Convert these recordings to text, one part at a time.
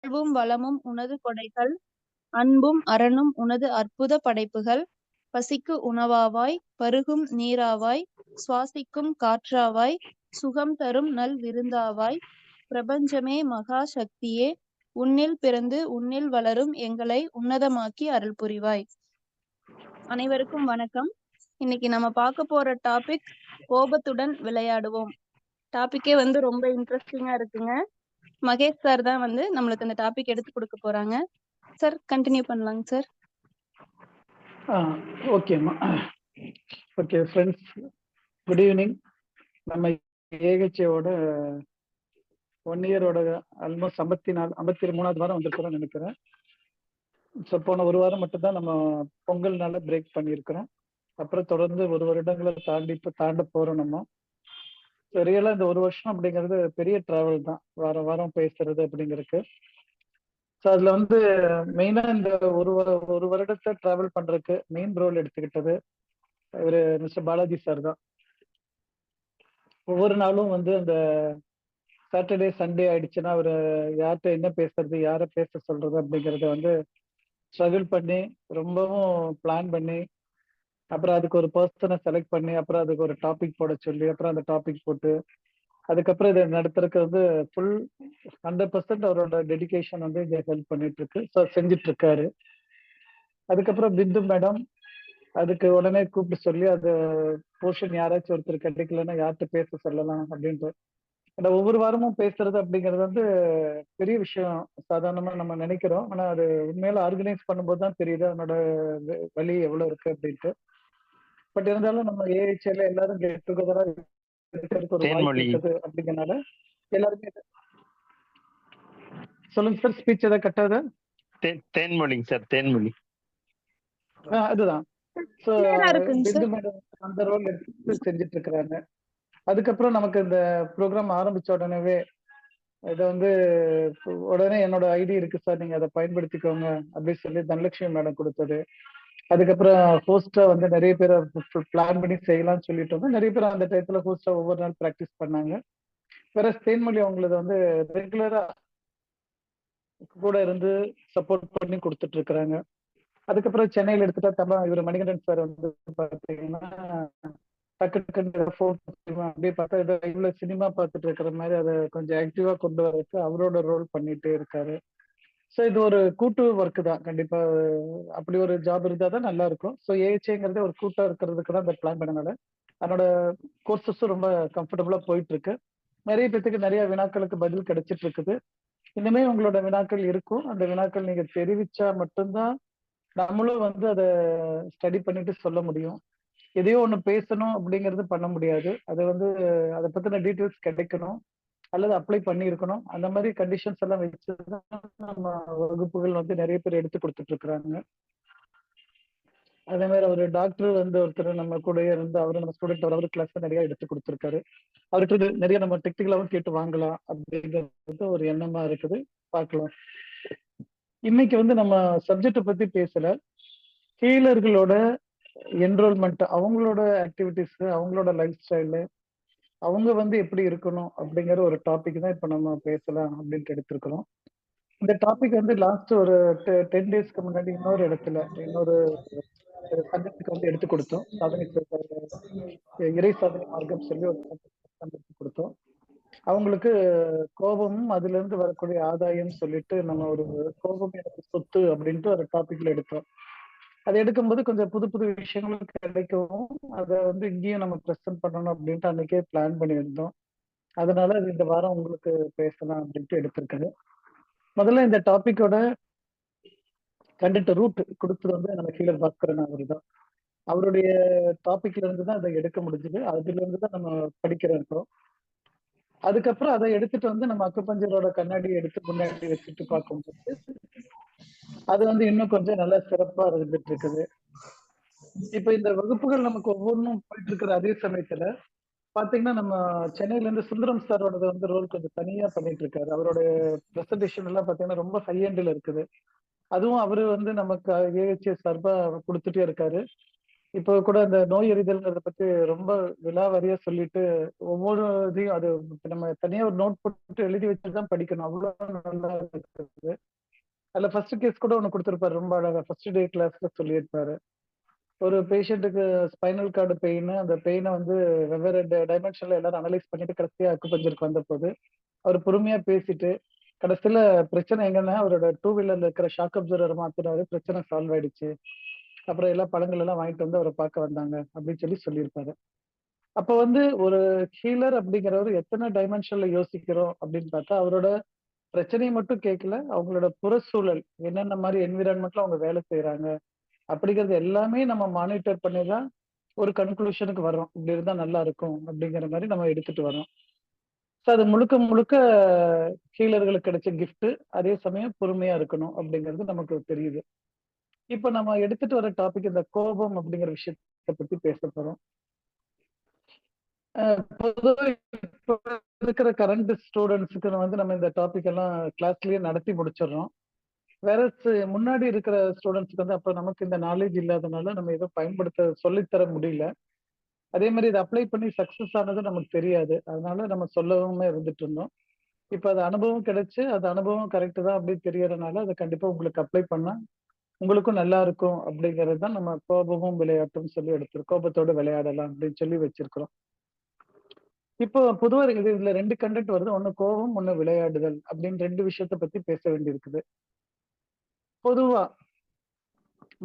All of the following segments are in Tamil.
வாழ்வும் வளமும் உனது கொடைகள், அன்பும் அறனும் உனது அற்புத படைப்புகள். பசிக்கு உணவாவாய், பருகும் நீராவாய், சுவாசிக்கும் காற்றாவாய், சுகம் தரும் நல் விருந்தாவாய், பிரபஞ்சமே மகா சக்தியே, உன்னில் பிறந்து உன்னில் வளரும் எங்களை உன்னதமாக்கி அருள் புரிவாய். அனைவருக்கும் வணக்கம். இன்னைக்கு நம்ம பார்க்க போற டாபிக் கோபத்துடன் விளையாடுவோம். டாபிக்கே ரொம்ப இன்ட்ரெஸ்டிங்கா இருக்குங்க. மகேஷ் சார் தான் நம்மளுக்கு இந்த டாபிக் எடுத்து கொடுக்க போறாங்க. சார் கண்டினியூ பண்ணலாங்க சார். ஓகேம்மா. Okay friends, good evening. நம்ம ஏஹெச்ஏவோட 1 இயரோட ஆல்மோஸ்ட் 53வது வாரம் வந்திருக்கிறோம் நினைக்கிறேன். ஸோ போன ஒரு வாரம் மட்டும்தான் நம்ம பொங்கல்னால பிரேக் பண்ணியிருக்கிறோம். அப்புறம் தொடர்ந்து ஒரு வருடங்களை தாண்ட போறோம் நம்ம. ரியலாக இந்த ஒரு வருஷம் அப்படிங்கிறது பெரிய டிராவல் தான், வாரம் வாரம் பேசுறது அப்படிங்கிறது. ஸோ அதுல மெயினா இந்த ஒரு வருடத்தை டிராவல் பண்றதுக்கு மெயின் ரோல் எடுத்துக்கிட்டது இவரு மிஸ்டர் பாலாஜி சார் தான். ஒவ்வொரு நாளும் அந்த சாட்டர்டே சண்டே ஆயிடுச்சுன்னா அவர் யார்கிட்ட என்ன பேசுறது, யாரை பேச சொல்றது அப்படிங்கறத ஸ்ட்ரகிள் பண்ணி ரொம்பவும் பிளான் பண்ணி, அப்புறம் அதுக்கு ஒரு பர்சனை செலக்ட் பண்ணி, அப்புறம் அதுக்கு ஒரு டாபிக் போட சொல்லி, அப்புறம் அந்த டாபிக் போட்டு, அதுக்கப்புறம் இதை நடத்துறதுக்கு ஃபுல் 100% அவரோட டெடிகேஷன் இங்க ஹெல்ப் பண்ணிட்டு இருக்கு. ஸோ செஞ்சுட்டு இருக்காரு. அதுக்கப்புறம் பிந்து மேடம் அதுக்கு உடனே கூப்பிட்டு சொல்லி அது போர்ஷன் யாராச்சும் ஒருத்தர் கிடைக்கலன்னா யார்கிட்ட பேச சொல்லலாம் அப்படின்ட்டு அந்த ஒவ்வொரு வாரமும் பேசுறது அப்படிங்கிறது பெரிய விஷயம். சாதாரணமா நம்ம நினைக்கிறோம், ஆனா அது உண்மையில ஆர்கனைஸ் பண்ணும்போது தான் தெரியுது அதனோட வலி எவ்வளவு இருக்கு அப்படின்ட்டு. பட் இருந்தாலும் நம்ம ஏஹெச்ல எல்லாரும் கெட் டுகெதரா இருக்கிறதுக்கு ஒரு வாய்ப்பு இருக்குது அப்படிங்கறனால எல்லாருமே. சொல்லுங்க சார், ஸ்பீச் ஏதாவது கட்டாத? தேன்மொழிங்க சார், தேன்மொழி. அதுதான். ஸோ பிந்து மேடம் அந்த ரோல் எடுத்து செஞ்சுட்டு இருக்கிறாங்க. அதுக்கப்புறம் நமக்கு இந்த ப்ரோக்ராம் ஆரம்பிச்ச உடனே இதை உடனே என்னோட ஐடி இருக்கு சார், நீங்க அதை பயன்படுத்திக்கோங்க அப்படின்னு சொல்லி தனலட்சுமி மேடம் கொடுத்தது. அதுக்கப்புறம் ஹோஸ்டா நிறைய பேரை பிளான் பண்ணி செய்யலாம்னு சொல்லிட்டு நிறைய பேர் அந்த டயத்துல ஹோஸ்டா ஒவ்வொரு நாள் ப்ராக்டிஸ் பண்ணாங்க. வேற தேன்மொழி அவங்களது ரெகுலரா கூட இருந்து சப்போர்ட் பண்ணி கொடுத்துட்டு இருக்கிறாங்க. அதுக்கப்புறம் சென்னையில எடுத்துட்டா இவர் மணிகண்டன் சார் பாத்தீங்கன்னா அப்படியே பார்த்தா இவ்வளவு சினிமா பார்த்துட்டு இருக்கிற மாதிரி அதை கொஞ்சம் ஆக்டிவா கொண்டு வரதுக்கு அவரோட ரோல் பண்ணிட்டே இருக்காரு. ஸோ இது ஒரு கூட்டு ஒர்க் தான். கண்டிப்பா அப்படி ஒரு ஜாப் இருந்தா தான் நல்லா இருக்கும். ஸோ ஏஹெச்ங்கிறது ஒரு கூட்டா இருக்கிறதுக்கு தான் இந்த பிளான் பண்ணனால அதனோட கோர்சஸும் ரொம்ப கம்ஃபர்டபுளா போயிட்டு இருக்கு. நிறைய பேத்துக்கு நிறைய வினாக்களுக்கு பதில் கிடைச்சிட்டு இருக்குது. இனிமே உங்களோட வினாக்கள் இருக்கும். அந்த வினாக்கள் நீங்க தெரிவிச்சா மட்டும்தான் நம்மளும் அதை ஸ்டடி பண்ணிட்டு சொல்ல முடியும். எதையோ ஒண்ணு பேசணும் அப்படிங்கிறது பண்ண முடியாது. அது அதை பத்தின டீட்டெயில்ஸ் கிடைக்கணும் அல்லது அப்ளை பண்ணி இருக்கணும். அந்த மாதிரி கண்டிஷன்ஸ் எல்லாம் வச்சுதான் நம்ம வகுப்புகள் நிறைய பேர் எடுத்து கொடுத்துட்டு இருக்கிறாங்க. அதே மாதிரி ஒரு டாக்டர் ஒருத்தர் நம்ம கூட இருந்து அவரு நம்ம ஸ்டூடெண்ட் அவர் கிளாஸ் நிறைய எடுத்து கொடுத்துருக்காரு. அவருக்கு நிறைய நம்ம டெக்னிக்கலாவும் கேட்டு வாங்கலாம் அப்படிங்கிறது ஒரு எண்ணமா இருக்குது. பார்க்கலாம். இன்னைக்கு நம்ம சப்ஜெக்ட் பத்தி பேசல, ஹீலர்களோட என்ரோல்மெண்ட், அவங்களோட ஆக்டிவிட்டிஸ், அவங்களோட லைஃப் ஸ்டைலு, அவங்க எப்படி இருக்கணும் அப்படிங்கிற ஒரு டாபிக் தான் இப்ப நம்ம பேசலாம் அப்படின்ட்டு எடுத்திருக்கிறோம். இந்த டாபிக் லாஸ்ட் ஒரு 10 டேஸ்க்கு முன்னாடி இன்னொரு இடத்துல இன்னொரு சங்கத்துக்கு எடுத்து கொடுத்தோம். இறை சாதனை மார்க்கம் சொல்லி ஒரு சங்கத்துக்கு கொடுத்தோம். அவங்களுக்கு கோபமும் அதுல இருந்து வரக்கூடிய ஆதாயம் சொல்லிட்டு நம்ம ஒரு கோபம் எனக்கு சொத்து அப்படின்ட்டு ஒரு டாபிக்ல எடுத்தோம். அதை எடுக்கும்போது கொஞ்சம் புது புது விஷயங்களும் கிடைக்கவும் அதை இங்கேயும் நம்ம ப்ரெசென்ட் பண்ணணும் அப்படின்ட்டு அன்னைக்கே பிளான் பண்ணியிருந்தோம். அதனால இந்த வாரம் உங்களுக்கு பேசலாம் அப்படின்ட்டு எடுத்திருக்காரு. முதல்ல இந்த டாபிக்கோட கண்டென்ட் ரூட் கொடுத்தது நம்ம ஹீலர் பாஸ்கரன் அவரு தான். அவருடைய டாபிக்ல இருந்து தான் அதை எடுக்க முடிஞ்சது. அதுல இருந்து தான் நம்ம படிக்கிறோம். அதுக்கப்புறம் அதை எடுத்துட்டு நம்ம அக்குபஞ்சரோட கண்ணாடி எடுத்து முன்னாடி வச்சுட்டு பார்க்கும்போது அது இன்னும் கொஞ்சம் நல்லா சிறப்பா இருந்துட்டு இருக்குது. இப்ப இந்த வகுப்புகள் நமக்கு ஒவ்வொன்றும் போயிட்டு இருக்கிற அதே சமயத்துல பாத்தீங்கன்னா நம்ம சென்னையில இருந்து சுந்தரம் சாரோட ரோல் கொஞ்சம் தனியா பண்ணிட்டு இருக்காரு. அவரோட பிரசன்டேஷன் எல்லாம் பாத்தீங்கன்னா ரொம்ப ஹை எண்ட்ல இருக்குது. அதுவும் அவரு நமக்கு ஏஹெச்எஸ் சார்பா கொடுத்துட்டே இருக்காரு. இப்போ கூட அந்த நோய் எறிதல்ங்கிறத பத்தி ரொம்ப விலாவாரியா சொல்லிட்டு ஒவ்வொரு இதையும் அது நம்ம தனியா ஒரு நோட் போட்டு எழுதி வச்சுட்டு தான் படிக்கணும். அவ்வளவு நல்லா இருக்குது. அதுல ஃபர்ஸ்ட் கேஸ் கூட ஒண்ணு கொடுத்திருப்பாரு, ரொம்ப அழகா ஃபர்ஸ்ட் டே கிளாஸ்ல சொல்லியிருப்பாரு. ஒரு பேஷண்ட்டுக்கு ஸ்பைனல் கார்டு பெயின், அந்த பெயினை வந்து வெவ்வேறு டைமென்ஷன்ல எல்லாரும் அனலைஸ் பண்ணிட்டு கடைசியா அக்குபஞ்சருக்கு வந்த போது அவர் பொறுமையா பேசிட்டு கடைசியில பிரச்சனை எங்கன்னா அவரோட டூ வீலர்ல இருக்கிற ஷாக் அப்சர்வர் மாத்தினாரு, பிரச்சனை சால்வ் ஆயிடுச்சு. அப்புறம் எல்லா பழங்கள் எல்லாம் வாங்கிட்டு வந்து அவரை பார்க்க வந்தாங்க அப்படின்னு சொல்லி சொல்லியிருப்பாரு. அப்ப வந்து ஒரு ஹீலர் அப்படிங்கிறவர் எத்தனை டைமென்ஷன்ல யோசிக்கிறோம் அப்படின்னு பார்த்தா, அவரோட பிரச்சனையை மட்டும் கேட்கல, அவங்களோட புற சூழல் என்னென்ன மாதிரி என்விரான்மெண்ட்ல அவங்க வேலை செய்யறாங்க அப்படிங்கிறது எல்லாமே நம்ம மானிட்டர் பண்ணி தான் ஒரு கன்க்ளூஷனுக்கு வர்றோம். இப்படி இருந்தா நல்லா இருக்கும் அப்படிங்கிற மாதிரி நம்ம எடுத்துட்டு வரோம். ஸோ அது முழுக்க முழுக்க ஹீலர்களுக்கு கிடைச்ச கிஃப்ட். அதே சமயம் பொறுமையா இருக்கணும் அப்படிங்கிறது நமக்கு தெரியுது. இப்ப நம்ம எடுத்துட்டு வர டாபிக் இந்த கோபம் அப்படிங்கிற விஷயத்தை பத்தி பேச போறோம். பொதுவா இப்ப இருக்கிற கரண்ட் ஸ்டூடெண்ட்ஸுக்கு வந்து நம்ம இந்த டாபிக் எல்லாம் கிளாஸ்லயே நடத்தி முடிச்சிடுறோம். வேற முன்னாடி இருக்கிற ஸ்டூடெண்ட்ஸ்க்கு வந்து அப்ப நமக்கு இந்த நாலேஜ் இல்லாதனால நம்ம ஏதோ பயன்படுத்த சொல்லித்தர முடியல. அதே மாதிரி இதை அப்ளை பண்ணி சக்சஸ் ஆனது நமக்கு தெரியாது. அதனால நம்ம சொல்லவுமே இருந்துட்டு இருந்தோம். இப்ப அது அனுபவம் கிடைச்சு அது அனுபவம் கரெக்ட் தான் அப்படின்னு தெரியறதுனால அதை கண்டிப்பா உங்களுக்கு அப்ளை பண்ணா உங்களுக்கும் நல்லா இருக்கும் அப்படிங்கிறது தான் நம்ம கோபமும் விளையாட்டும் சொல்லி எடுத்திருக்கோம். கோபத்தோடு விளையாடலாம் அப்படின்னு சொல்லி வச்சிருக்கிறோம். இப்போ பொதுவா இதுல ரெண்டு கண்டென்ட் வருது. ஒண்ணு கோபம், ஒண்ணு விளையாடுதல் அப்படின்னு ரெண்டு விஷயத்த பத்தி பேச வேண்டியிருக்குது. பொதுவா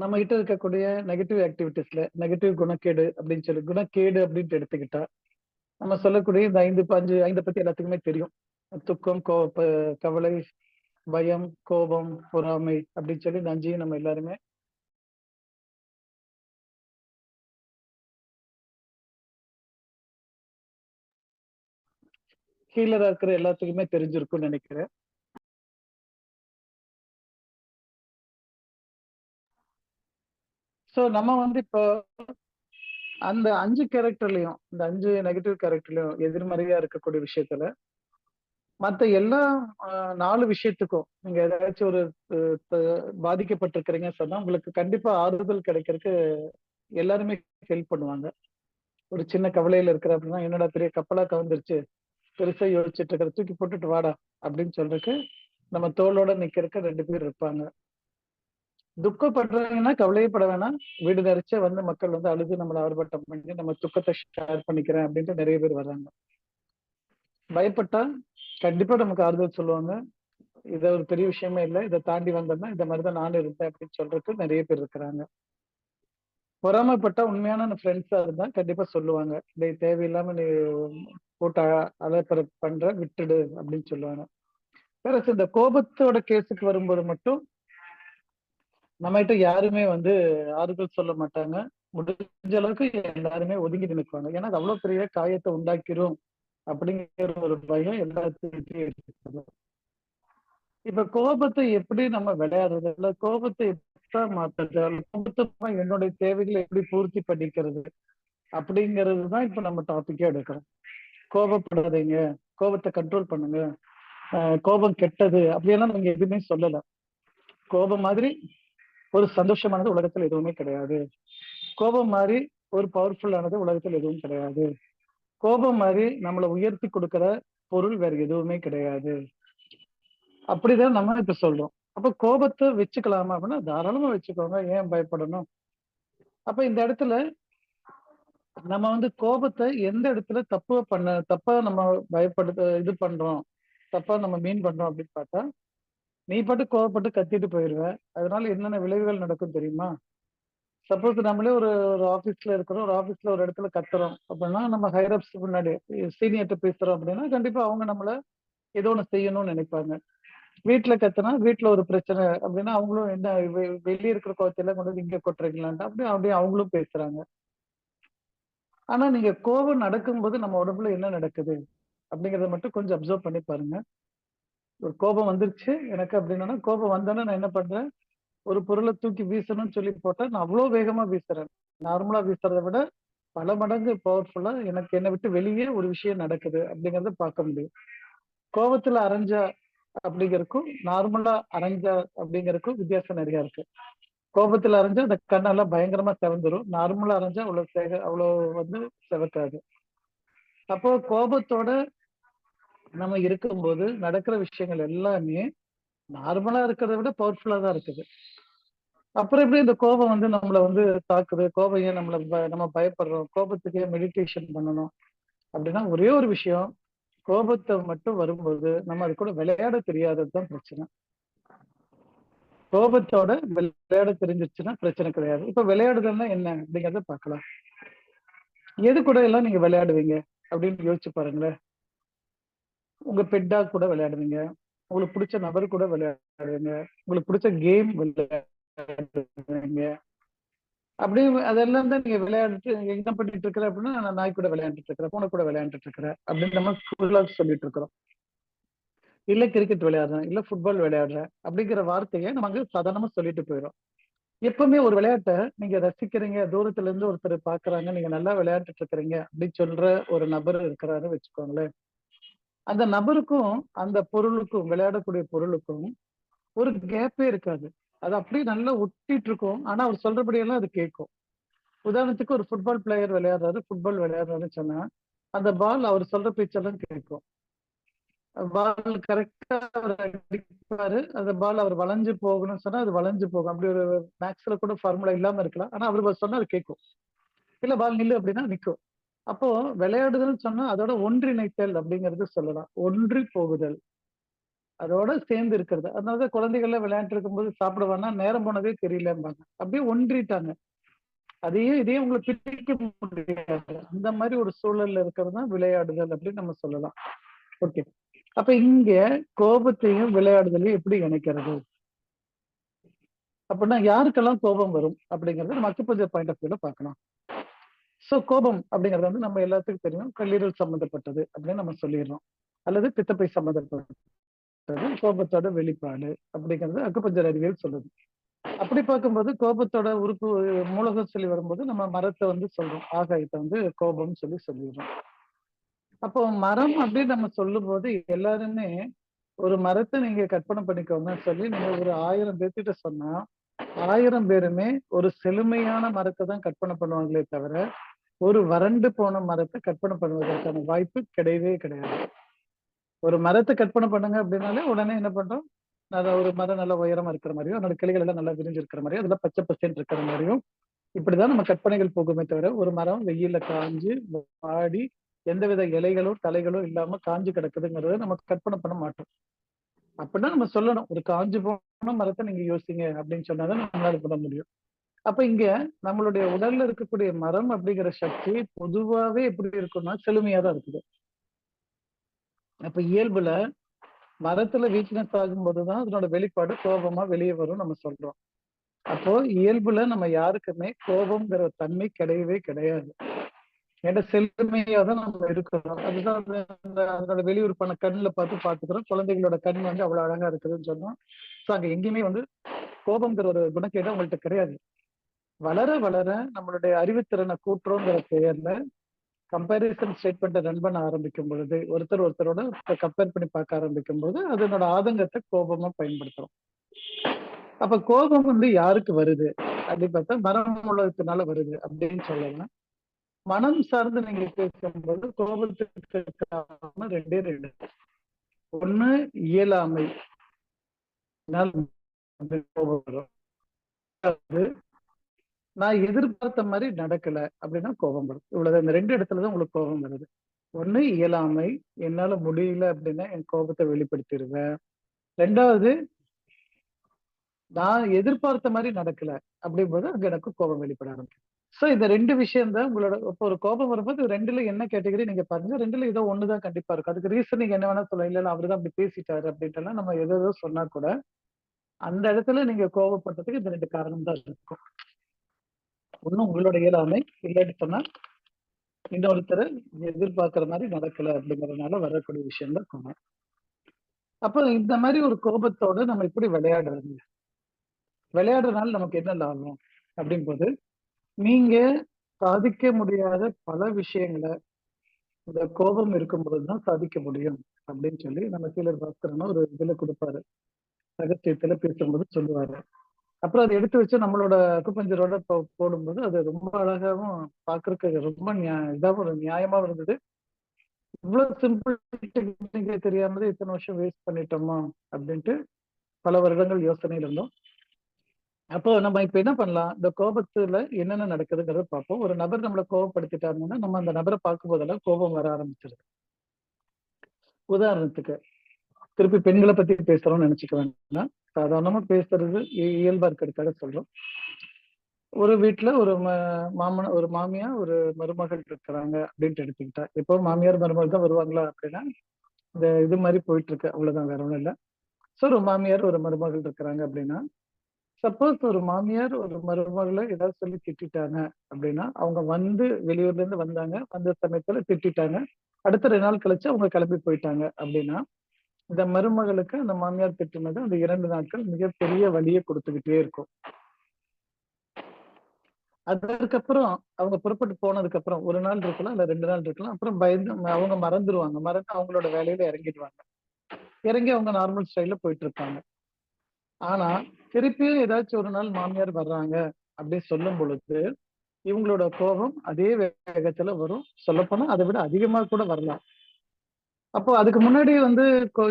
நம்ம கிட்ட இருக்கக்கூடிய நெகட்டிவ் ஆக்டிவிட்டிஸ்ல நெகட்டிவ் குணக்கேடு அப்படின்னு சொல்லி குணக்கேடு அப்படின்ட்டு எடுத்துக்கிட்டா நம்ம சொல்லக்கூடிய இந்த ஐந்து பத்தி எல்லாத்துக்குமே தெரியும். துக்கம், கவலை, பயம், கோபம், பொறாமை அப்படின்னு சொல்லி இந்த அஞ்சையும் நம்ம எல்லாருமே ஹீலரா இருக்கிற எல்லாத்துக்குமே தெரிஞ்சிருக்கும்னு நினைக்கிறேன். சோ நம்ம வந்து இப்போ அந்த 5 கேரக்டர்லயும் இந்த 5 நெகட்டிவ் கேரக்டர்லயும் எதிர்மறையா இருக்கக்கூடிய விஷயத்துல மத்த எல்லா 4 விஷயத்துக்கும் நீங்க ஏதாச்சும் ஒரு பாதிக்கப்பட்டிருக்கிறீங்கன்னு சொன்னா உங்களுக்கு கண்டிப்பா ஆறுதல் கிடைக்கிறதுக்கு எல்லாருமே ஹெல்ப் பண்ணுவாங்க. ஒரு சின்ன கவலையில இருக்கிற அப்படின்னா என்னடா பெரிய கப்பலா கவுந்துருச்சு, பெருசா யோசிச்சுட்டு இருக்கிற, தூக்கி போட்டுட்டு வாடா அப்படின்னு சொல்றதுக்கு நம்ம தோளோட நிக்கிறதுக்கு 2 பேர் இருப்பாங்க. துக்கப்படுறாங்கன்னா கவலையே பட வேணாம், வீடு நிறைச்ச வந்து மக்கள் வந்து அழுது நம்மளை ஆர்ப்பாட்டம் பண்ணி நம்ம துக்கத்தை ஷேர் பண்ணிக்கிறேன் அப்படின்ட்டு நிறைய பேர் வர்றாங்க. பயப்பட்டா கண்டிப்பா நமக்கு ஆறுதல் சொல்லுவாங்க. இத ஒரு பெரிய விஷயமே இல்லை, இதை தாண்டி வந்தோம்னா இந்த மாதிரிதான் நானும் இருந்தேன் அப்படின்னு சொல்றதுக்கு நிறைய பேர் இருக்கிறாங்க. பொறாமப்பட்டா உண்மையான ஃப்ரெண்ட்ஸா இருந்தா கண்டிப்பா சொல்லுவாங்க, டேய் தேவையில்லாம நீ போட்டு அலப்பற பண்ற, விட்டுடு அப்படின்னு சொல்லுவாங்க. வேற இந்த கோபத்தோட கேஸுக்கு வரும்போது மட்டும் நம்மகிட்ட யாருமே வந்து ஆறுதல் சொல்ல மாட்டாங்க. முடிஞ்ச அளவுக்கு எல்லாருமே ஒதுங்கி நினைக்குவாங்க. ஏன்னா அது அவ்வளவு பெரிய காயத்தை உண்டாக்கிரும் அப்படிங்கிற ஒரு பயம் எல்லாத்துக்கிட்டே இருக்குது. இப்ப கோபத்தை எப்படி நம்ம விளையாடுறது, இல்ல கோபத்தை எப்படி மாத்துறது, கோபத்தை என்னுடைய தேவைகளை எப்படி பூர்த்தி பண்ணிக்கிறது அப்படிங்கிறது தான் இப்ப நம்ம டாபிக்கே எடுக்கிறோம். கோபப்படாதீங்க, கோபத்தை கண்ட்ரோல் பண்ணுங்க, கோபம் கெட்டது அப்படியெல்லாம் நீங்க எதுவுமே சொல்லல. கோபம் மாதிரி ஒரு சந்தோஷமானது உலகத்துல எதுவுமே கிடையாது. கோபம் மாதிரி ஒரு பவர்ஃபுல்லானது உலகத்தில் எதுவும் கிடையாது. கோபம் மாதிரி நம்மளை உயர்த்தி கொடுக்கிற பொருள் வேற எதுவுமே கிடையாது. அப்படிதான் நம்ம இப்ப சொல்றோம். அப்ப கோபத்தை வச்சுக்கலாமா அப்படின்னா தாராளமா வச்சுக்கோங்க, ஏன் பயப்படணும்? அப்ப இந்த இடத்துல நம்ம வந்து கோபத்தை எந்த இடத்துல தப்பா நம்ம இது பண்றோம், தப்பா நம்ம மீன் பண்றோம் அப்படின்னு பார்த்தா, நீ பாட்டு கோவப்பட்டு கத்திட்டு போயிருவ, அதனால என்னென்ன விளைவுகள் நடக்கும் தெரியுமா? சப்போஸ் நம்மளே ஒரு ஒரு ஆபீஸ்ல இருக்கிறோம், ஒரு ஆபீஸ்ல ஒரு இடத்துல கத்துறோம் அப்படின்னா நம்ம ஹையர்அப்ஸ் முன்னாடி சீனியர்ட்ட பேசுறோம் அப்படின்னா கண்டிப்பா அவங்க நம்மள ஏதோ ஒண்ணு செய்யணும்னு நினைப்பாங்க. வீட்டுல கத்துனா வீட்டுல ஒரு பிரச்சனை அப்படின்னா அவங்களும் என்ன வெளியே இருக்கிற கோவத்தையெல்லாம் கொண்டு வந்து இங்க கொட்டுறீங்களான்ட்டு அப்படியே அவங்களும் பேசுறாங்க. ஆனா நீங்க கோபம் நடக்கும்போது நம்ம உடம்புல என்ன நடக்குது அப்படிங்கறத மட்டும் கொஞ்சம் அப்சர்வ் பண்ணி பாருங்க. ஒரு கோபம் வந்துருச்சு எனக்கு அப்படின்னா, கோபம் வந்தோன்னா நான் என்ன பண்றேன், ஒரு பொருளை தூக்கி வீசணும்னு சொல்லி போட்டா நான் அவ்வளவு வேகமா வீசுறேன். நார்மலா வீசுறதை விட பல மடங்கு பவர்ஃபுல்லா எனக்கு என்னை விட்டு வெளியே ஒரு விஷயம் நடக்குது அப்படிங்கறத பார்க்க முடியும். கோபத்துல அரைஞ்சா அப்படிங்கறதுக்கும் நார்மலா அரைஞ்சா அப்படிங்கறதுக்கும் வித்தியாசம் நிறைய இருக்கு. கோபத்துல அரைஞ்சா அந்த கண்ணெல்லாம் பயங்கரமா செவந்துரும். நார்மலா அரைஞ்சா அவ்வளவு வந்து செவக்காது. அப்போ கோபத்தோட நம்ம இருக்கும்போது நடக்கிற விஷயங்கள் எல்லாமே நார்மலா இருக்கிறத விட பவர்ஃபுல்லா தான் இருக்குது. அப்புறம் எப்படி இந்த கோபம் வந்து நம்மள வந்து தாக்குது? கோபம் ஏன் நம்ம பயப்படுறோம்? கோபத்துக்கு ஏன் மெடிடேஷன் பண்ணணும்? அப்படின்னா ஒரே ஒரு விஷயம், கோபத்தை மட்டும் வரும்போது நம்ம அது கூட விளையாட தெரியாதது தான் பிரச்சனை. கோபத்தோட விளையாட தெரிஞ்சிருச்சுன்னா பிரச்சனை கிடையாது. இப்ப விளையாடுதல்னா என்ன அப்படிங்கறத பார்க்கலாம். எது கூட எல்லாம் நீங்க விளையாடுவீங்க அப்படின்னு யோசிச்சு பாருங்களேன். உங்க பெட்டா கூட விளையாடுவீங்க, உங்களுக்கு பிடிச்ச நபர் கூட விளையாடுவீங்க, உங்களுக்கு பிடிச்ச கேம் விளையாடுவீங்க. அப்படி அதெல்லாம் தான் நீங்க விளையாடிட்டு என்ன பண்ணிட்டு இருக்கிற அப்படின்னா, நான் நாய் கூட விளையாண்டுட்டு இருக்கிறேன், பூனை கூட விளையாண்டுட்டு இருக்கிறேன் அப்படின்னு நம்ம ஃபுல்லா சொல்லிட்டு இருக்கிறோம். இல்ல கிரிக்கெட் விளையாடுறேன், இல்ல ஃபுட்பால் விளையாடுறேன் அப்படிங்கிற வார்த்தையை நம்ம அங்க சாதாரணமா சொல்லிட்டு போயிடும். எப்பவுமே ஒரு விளையாட்டை நீங்க ரசிக்கிறீங்க, தூரத்துல இருந்து ஒருத்தர் பாக்குறாங்க, நீங்க நல்லா விளையாண்டுட்டு இருக்கிறீங்க அப்படின்னு சொல்ற ஒரு நபர் இருக்கிறாரு வச்சுக்கோங்களேன். அந்த நபருக்கும் அந்த பொருளுக்கும், விளையாடக்கூடிய பொருளுக்கும் ஒரு கேப்பே இருக்காது. அது அப்படியே நல்லா ஒட்டிட்டு இருக்கும். ஆனா அவர் சொல்றபடியெல்லாம் அது கேட்கும். உதாரணத்துக்கு ஒரு ஃபுட்பால் பிளேயர் விளையாடுறாரு, ஃபுட்பால் விளையாடுறாருன்னு சொன்னா அந்த பால் அவர் சொல்ற பேச்செல்லாம் கேட்கும். பால் கரெக்டா அவர் அடிப்பாரு. அந்த பால் அவர் வளைஞ்சு போகணும்னு சொன்னா அது வளைஞ்சு போகும். அப்படி ஒரு மேக்ஸ்ல கூட ஃபார்முலா இல்லாம இருக்கலாம். ஆனா அவர் சொன்னா அது கேட்கும். இல்ல பால் நில்லு அப்படின்னா நிற்கும். அப்போ விளையாடுதல்னு சொன்னா அதோட ஒன்றிணைத்தல் அப்படிங்கிறது சொல்லலாம். ஒன்றி போகுதல், அதோட சேர்ந்து இருக்கிறது. அதனாலதான் குழந்தைகள்லாம் விளையாண்டு இருக்கும்போது சாப்பிடுவாங்கன்னா நேரம் போனதே தெரியலம்பாங்க. அப்படியே ஒன்றிட்டாங்க. அதையும் இதையும் உங்களுக்கு பிரிக்க முடியாது. அந்த மாதிரி ஒரு சூழல்ல இருக்கிறது தான் விளையாடுதல் அப்படின்னு நம்ம சொல்லலாம். ஓகே. அப்ப இங்க கோபத்தையும் விளையாடுதலையும் எப்படி இணைக்கிறது அப்படின்னா, யாருக்கெல்லாம் கோபம் வரும் அப்படிங்கறது நம்ம அக்குபஞ்சர் பாயிண்ட் ஆஃப் வியூல பார்க்கலாம். சோ கோபம் அப்படிங்கிறது வந்து நம்ம எல்லாத்துக்கும் தெரியும், கல்லீரல் சம்பந்தப்பட்டது அப்படின்னு நம்ம சொல்லிடுறோம். அல்லது பித்தப்பை சம்பந்தப்பட்டது, கோபத்தோட வெளிப்பாடு அப்படிங்கிறது அக்குபஞ்சர் அறிவியல் சொல்லுது. அப்படி பார்க்கும்போது கோபத்தோட உறுப்பு மூலகம் சொல்லி வரும்போது நம்ம மரத்தை வந்து சொல்றோம், ஆகாயத்தை வந்து கோபம்னு சொல்லிடுறோம். அப்போ மரம் அப்படின்னு நம்ம சொல்லும் போது எல்லாருமே ஒரு மரத்தை நீங்க கற்பனை பண்ணிக்கோங்க சொல்லி நீங்க ஒரு 1000 பேர்த்திட்ட சொன்னா 1000 பேருமே ஒரு செழுமையான மரத்தை தான் கற்பனை பண்ணுவாங்களே தவிர ஒரு வறண்டு போன மரத்தை கற்பனை பண்ணுவதற்கான வாய்ப்பு கிடையவே கிடையாது. ஒரு மரத்தை கற்பனை பண்ணுங்க அப்படின்னாலே உடனே என்ன பண்றோம், ஒரு மரம் நல்ல உயரமா இருக்கிற மாதிரியும் அதோட கிளைகள் எல்லாம் நல்லா விரிஞ்சு இருக்கிற மாதிரியும் அதெல்லாம் பச்சை பசேன்னு இருக்கிற மாதிரியும் இப்படிதான் நம்ம கற்பனைகள் போகுமே தவிர ஒரு மரம் வெயில்ல காஞ்சு வாடி எந்தவித இலைகளோ தலைகளோ இல்லாம காஞ்சு கிடக்குதுங்கிறத நம்ம கற்பனை பண்ண மாட்டோம். அப்படின்னா நம்ம சொல்லணும், ஒரு காஞ்சு போன மரத்தை நீங்க யோசிங்க அப்படின்னு சொன்னாதான் நம்மளால பண்ண முடியும். அப்ப இங்க நம்மளுடைய உடல்ல இருக்கக்கூடிய மரம் அப்படிங்கிற சக்தி பொதுவாவே எப்படி இருக்கும்னா செழுமையா தான் இருக்குது. அப்ப இயல்புல மரத்துல வீக்னஸ் ஆகும் போதுதான் அதனோட வெளிப்பாடு கோபமா வெளியே வரும் நம்ம சொல்றோம். அப்போ இயல்புல நம்ம யாருக்குமே கோபம்ங்கிற தன்மை கிடையவே கிடையாது. ஏன்னா செழுமையா தான் நம்ம இருக்கிறோம். அதுதான் அதனோட வெளியுறுப்பான கண்ணுல பாத்துக்கிறோம். குழந்தைகளோட கண் வந்து அவ்வளவு அழகா இருக்குதுன்னு சொன்னோம். சோ அங்க எங்கேயுமே வந்து கோபம்ங்கிற ஒரு குணக்கேடு உங்கள்கிட்ட கிடையாது. வளர வளர நம்மளுடைய அறிவுத்திறனை கூட்டுறோங்கிற பெயர்ல கம்பேரிசன் ஸ்டேட்மெண்ட்டை ரன் பண்ண ஆரம்பிக்கும் பொழுது ஒருத்தரோட கம்பேர் பண்ணி பார்க்க ஆரம்பிக்கும் போது அதனோட ஆதங்கத்தை கோபமா பயன்படுத்துறோம். அப்ப கோபம் வந்து யாருக்கு வருது அப்படின்னு பார்த்தா மரம் உலகத்தினால வருது அப்படின்னு சொல்லலாம். மனம் சார்ந்து நீங்க பேசும்போது கோபத்துக்கு காரணம் ரெண்டே ரெண்டு. ஒண்ணு இயலாமை, கோபம் வரும். நான் எதிர்பார்த்த மாதிரி நடக்கல அப்படின்னா கோபம் வரும். இவ்வளவு இந்த ரெண்டு இடத்துலதான் உங்களுக்கு கோபம் வருது. ஒண்ணு இயலாமை, என்னால முடியல அப்படின்னா என் கோபத்தை வெளிப்படுத்திடுவேன். ரெண்டாவது நான் எதிர்பார்த்த மாதிரி நடக்கல அப்படிங்கும்போது அங்க எனக்கு கோபம் வெளிப்பட ஆரம்பிக்கும். சோ இந்த ரெண்டு விஷயம் தான் உங்களோட. இப்போ ஒரு கோபம் வரும்போது ரெண்டுல என்ன கேட்டகரி நீங்க பாருங்க, ரெண்டுல ஏதோ ஒண்ணுதான் கண்டிப்பா இருக்கும். அதுக்கு ரீசன் நீங்க என்ன வேணா சொல்லலாம், இல்ல அவரு தான் அப்படி பேசிட்டாரு அப்படின்ட்டு நம்ம ஏதோ சொன்னா கூட அந்த இடத்துல நீங்க கோபப்பட்டதுக்கு இந்த ரெண்டு காரணம் தான் இருக்கும். ஒண்ணும் உங்களோட இயலாமை, இல்லாட்டி சொன்னா இன்னொருத்தரை எதிர்பார்க்கிற மாதிரி நடக்கல அப்படிங்கறதுனால வரக்கூடிய விஷயம் தான் கோபம். அப்ப இந்த மாதிரி ஒரு கோபத்தோட நம்ம இப்படி விளையாடுறது, விளையாடுறதுனால நமக்கு என்ன லாபம் அப்படின் போது, நீங்க சாதிக்க முடியாத பல விஷயங்களை இந்த கோபம் இருக்கும் பொழுதுதான் சாதிக்க முடியும் அப்படின்னு சொல்லி நம்ம சீலர் பாஸ்கரன் ஒரு இதுல கொடுப்பாரு, ரகசியத்துல பேசும்போது சொல்லுவாரு. அப்புறம் அதை எடுத்து வச்சு நம்மளோட அக்குப்பஞ்சரோட போடும்போது அது ரொம்ப அழகாவும் பாக்குறதுக்கு ரொம்ப இதாகவும் ஒரு நியாயமாவும் இருந்தது. இவ்வளவு சிம்பிள் டெக்னிக்கே தெரியாமலே இத்தனை வருஷம் வேஸ்ட் பண்ணிட்டோமா அப்படின்ட்டு பல வருடங்கள் யோசனையில் இருந்தோம். அப்போ நம்ம இப்ப என்ன பண்ணலாம், இந்த கோபத்துல என்னென்ன நடக்குதுங்கிறத பார்ப்போம். ஒரு நபர் நம்மளை கோபப்படுத்திட்டாருன்னா நம்ம அந்த நபரை பார்க்கும் போதெல்லாம் கோபம் வர ஆரம்பிச்சிருது. உதாரணத்துக்கு திருப்பி பெண்களை பத்தி பேசுறோம்னு நினைச்சுக்க வேண்டாம், சாதாரணமா பேசுறது இயல்பா இருக்கிறதுக்காக சொல்றோம். ஒரு வீட்டுல ஒரு ஒரு மாமியார் ஒரு மருமகள் இருக்கிறாங்க அப்படின்ட்டு எடுத்துக்கிட்டா, இப்போ மாமியார் மருமகள் தான் வருவாங்களா அப்படின்னா இந்த இது மாதிரி போயிட்டு இருக்கு, அவ்வளவுதான், வேற ஒண்ணும் இல்லை. ஸோ ஒரு மாமியார் ஒரு மருமகள் இருக்கிறாங்க அப்படின்னா, சப்போஸ் ஒரு மாமியார் ஒரு மருமகளை ஏதாவது சொல்லி திட்டாங்க அப்படின்னா, அவங்க வந்து வெளியூர்ல இருந்து வந்தாங்க, வந்த சமயத்துல திட்டாங்க, அடுத்த 2 நாள் கழிச்சு அவங்க கிளம்பி போயிட்டாங்க அப்படின்னா, இந்த மருமகளுக்கு அந்த மாமியார் திட்டினது அந்த 2 நாட்கள் மிகப்பெரிய வலியை கொடுத்துக்கிட்டே இருக்கும். அதுக்கப்புறம் அவங்க புறப்பட்டு போனதுக்கு அப்புறம் 1 நாள் இருக்கலாம் இல்ல 2 நாள் இருக்கலாம், அப்புறம் பயந்து அவங்க மறந்துருவாங்க, மறந்து அவங்களோட வேலையில இறங்கிடுவாங்க, இறங்கி அவங்க நார்மல் ஸ்டைல்ல போயிட்டு இருப்பாங்க. ஆனா திருப்பியும் ஏதாச்சும் ஒரு நாள் மாமியார் வர்றாங்க அப்படின்னு சொல்லும் பொழுது இவங்களோட கோபம் அதே வேகத்துல வரும், சொல்லப்போனா அதை விட அதிகமா கூட வரலாம். அப்போ அதுக்கு முன்னாடி வந்து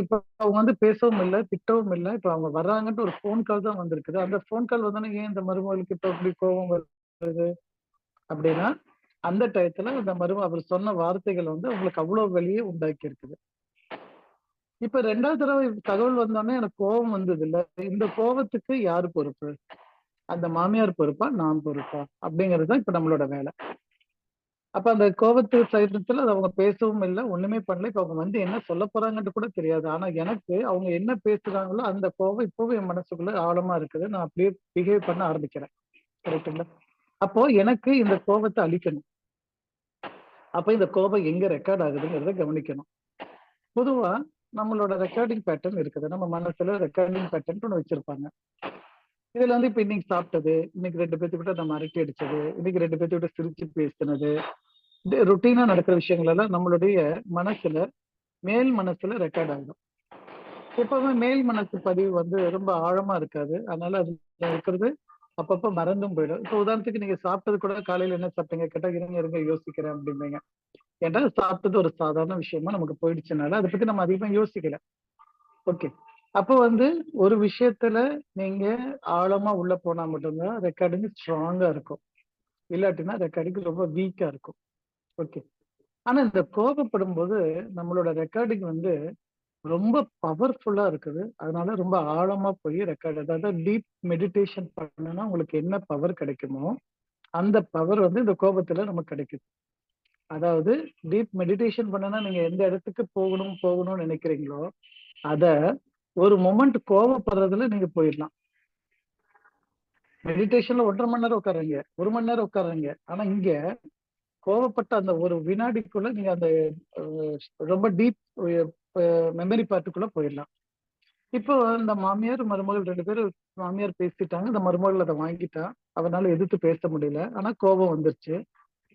இப்ப அவங்க வந்து பேசவும் இல்லை, திட்டவும் இல்லை, இப்ப அவங்க வர்றாங்கன்ட்டு ஒரு போன் கால் தான் வந்திருக்குது. அந்த போன் கால் வந்தோன்னே ஏன் இந்த மருமகளுக்கு இப்ப இப்படி கோபம் வருது அப்படின்னா, அந்த டயத்துல அந்த அவர் சொன்ன வார்த்தைகள் வந்து அவங்களுக்கு அவ்வளவு வலியை உண்டாக்கி இருக்குது. இப்ப 2வது தடவை தகவல் வந்தோடனே எனக்கு கோபம் வந்தது இல்ல, இந்த கோபத்துக்கு யாரு பொறுப்பு? அந்த மாமியார் பொறுப்பா, நான் பொறுப்பா அப்படிங்கிறது தான் இப்ப நம்மளோட வேலை. அப்ப அந்த கோபத்து சைலத்துல அவங்க பேசவும் இல்லை, ஒண்ணுமே பண்ணல. இப்ப அவங்க வந்து என்ன சொல்ல போறாங்கன்னு கூட தெரியாது. ஆனா எனக்கு அவங்க என்ன பேசுறாங்களோ அந்த கோபம் இப்பவும் என் மனசுக்குள்ள ஆழமா இருக்குது. நான் அப்படியே பிஹேவ் பண்ண ஆரம்பிக்கிறேன். கரெக்டுங்களா? அப்போ எனக்கு இந்த கோபத்தை அழிக்கணும். அப்ப இந்த கோபம் எங்க ரெக்கார்ட் ஆகுதுங்கிறத கவனிக்கணும். பொதுவா நம்மளோட ரெக்கார்டிங் பேட்டர்ன் இருக்குது. நம்ம மனசுல ரெக்கார்டிங் பேட்டர்ன் ஒண்ணு வச்சிருப்பாங்க. இதுல வந்து இப்ப இன்னைக்கு சாப்பிட்டது, இன்னைக்கு 2 பேத்துக்கிட்ட நம்ம அரட்டை அடிச்சது, இன்னைக்கு 2 பேத்துக்கிட்ட சிரிச்சு பேசினது, ருட்டீனா நடக்கிற விஷயங்கள் எல்லாம் நம்மளுடைய மனசுல மேல் மனசுல ரெக்கார்ட் ஆகும். எப்பவுமே மேல் மனசு பதிவு வந்து ரொம்ப ஆழமா இருக்காது, அதனால அது இருக்கிறது அப்பப்ப மறந்தும் போயிடும். இப்ப உதாரணத்துக்கு நீங்க சாப்பிட்டது கூட காலையில என்ன சாப்பிட்டீங்க கேட்டா இருங்க யோசிக்கிறேன் அப்படிம்பீங்க. ஏன்னா சாப்பிட்டது ஒரு சாதாரண விஷயமா நமக்கு போயிடுச்சுனால அதை பத்தி நம்ம அதிகமா யோசிக்கல. ஓகே, அப்போ வந்து ஒரு விஷயத்துல நீங்க ஆழமா உள்ள போனா மட்டும்தான் ரெக்கார்டிங் ஸ்ட்ராங்கா இருக்கும், இல்லாட்டினா ரெக்கார்டிங் ரொம்ப வீக்கா இருக்கும். ஓகே, ஆனா இந்த கோபப்படும் போது நம்மளோட ரெக்கார்டிங் வந்து ரொம்ப பவர்ஃபுல்லா இருக்குது. அதனால ரொம்ப ஆழமா போய் ரெக்கார்ட், அதாவது டீப் மெடிடேஷன் பண்ணனா உங்களுக்கு என்ன பவர் கிடைக்குமோ அந்த பவர் வந்து இந்த கோபத்துல நமக்கு கிடைக்குது. அதாவது டீப் மெடிடேஷன் பண்ணனா நீங்க எந்த இடத்துக்கு போகணும்னு நினைக்கிறீங்களோ அத ஒரு மொமெண்ட் கோபப்படுறதுல நீங்க போயிடலாம். மெடிடேஷன்ல 1.5 மணி நேரம் உட்காருங்க, 1 மணி நேரம் உட்காருங்க, ஆனா இங்க கோவப்பட்ட அந்த ஒரு வினாடிக்குள்ள நீங்க அந்த ரொம்ப டீப் மெமரி பார்ட்டுக்குள்ள போயிடலாம். இப்போ இந்த மாமியார் மருமகள் 2 பேரும், மாமியார் பேசிட்டாங்க, இந்த மருமகள் அதை வாங்கிட்டா, அவனால எதிர்த்து பேச முடியல, ஆனா கோபம் வந்துருச்சு.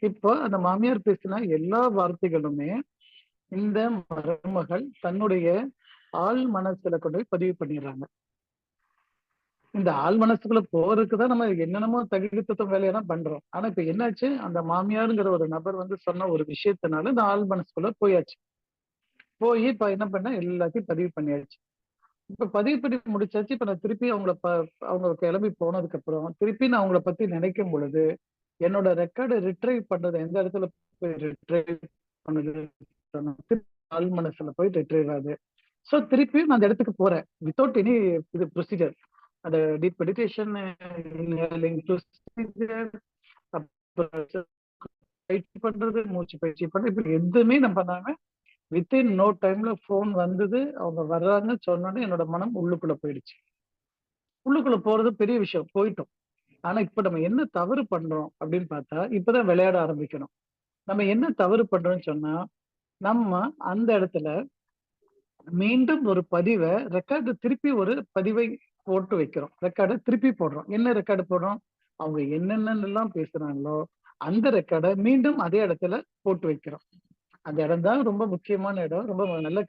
இப்போ அந்த மாமியார் பேசின எல்லா வார்த்தைகளுமே இந்த மருமகள் தன்னுடைய ஆள் மனசுல கொண்டு போய் பதிவு பண்ணிடுறாங்க. இந்த ஆள் மனசுக்குள்ள போறதுக்குதான் நம்ம என்னென்னமோ தகுதித்தம் வேலையெல்லாம் பண்றோம். ஆனா இப்ப என்னாச்சு, அந்த மாமியாருங்கிற ஒரு நபர் வந்து சொன்ன ஒரு விஷயத்தினால இந்த ஆள் மனசுக்குள்ள போயாச்சு. போய் இப்ப என்ன பண்ண எல்லாத்தையும் பதிவு பண்ணியாச்சு. இப்ப பதிவு பண்ணி முடிச்சாச்சு. இப்ப நான் திருப்பி அவங்க கிளம்பி போனதுக்கு அப்புறம் திருப்பி நான் அவங்கள பத்தி நினைக்கும் பொழுது என்னோட ரெக்கார்டு ரிட்ரைவ் பண்றது எந்த இடத்துல போய் ரிட்ரைவ் பண்ணுது, ஆள் மனசுல போய் ரிட்ரைவ் ஆகுது. சோ திருப்பியும் நான் அந்த இடத்துக்கு போறேன் வித்தவுட் எனி இது ப்ரொசீஜர். அந்த டீப் மெடிடேஷன் ப்ரொசீஜர், பயிற்சி பண்றது, மூச்சு பயிற்சி பண்றது, இப்படி எதுவுமே நான் பண்ணாம வித்தின் நோ டைம்ல போன் வந்தது, அவங்க வர்றாங்க சொன்னோன்னே என்னோட மனம் உள்ளுக்குள்ள போயிடுச்சு. உள்ளுக்குள்ள போறது பெரிய விஷயம், போயிட்டோம். ஆனா இப்ப நம்ம என்ன தவறு பண்றோம் அப்படின்னு பார்த்தா, இப்பதான் விளையாட ஆரம்பிக்கணும். நம்ம என்ன தவறு பண்றோம்னு சொன்னா, நம்ம அந்த இடத்துல மீண்டும் ஒரு பதிவை ரெக்கார்டு திருப்பி ஒரு பதிவை போட்டு வைக்கிறோம். ரெக்கார்டை திருப்பி போடுறோம். என்ன ரெக்கார்டு போடுறோம்? அவங்க என்னென்னலாம் பேசுறாங்களோ அந்த ரெக்கார்டை மீண்டும் அதே இடத்துல போட்டு வைக்கிறோம். அந்த இடம் தான் ரொம்ப முக்கியமான இடம், ரொம்ப நல்லா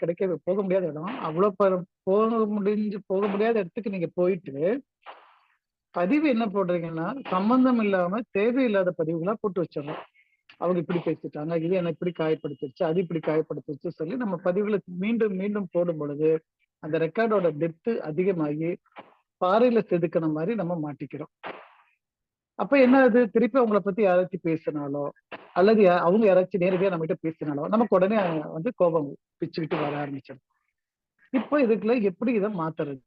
போக முடியாத இடம். அவ்வளவு போக முடியாத இடத்துக்கு நீங்க போயிட்டு பதிவு என்ன போடுறீங்கன்னா சம்பந்தம் இல்லாம தேவையில்லாத பதிவுகளா போட்டு வச்சிடறோம். அவங்க இப்படி பேசிட்டாங்க, இது எனக்கு இப்படி காயப்படுத்திருச்சு, அது இப்படி காயப்படுத்திருச்சு சொல்லி நம்ம பதிவுகளை மீண்டும் மீண்டும் போடும் பொழுது அந்த ரெக்கார்டோட டெப்த் அதிகமாகி பாறையில செதுக்கின மாதிரி நம்ம மாட்டிக்கிறோம். அப்ப என்ன ஆகுது, திருப்பி அவங்கள பத்தி யாராச்சும் பேசினாலோ அல்லது அவங்க யாராச்சும் நேரடியா நம்ம கிட்ட பேசினாலோ நமக்கு உடனே வந்து கோபம் பிச்சுக்கிட்டு வர ஆரம்பிச்சிடும். இப்போ இதுக்குள்ள எப்படி இதை மாத்துறது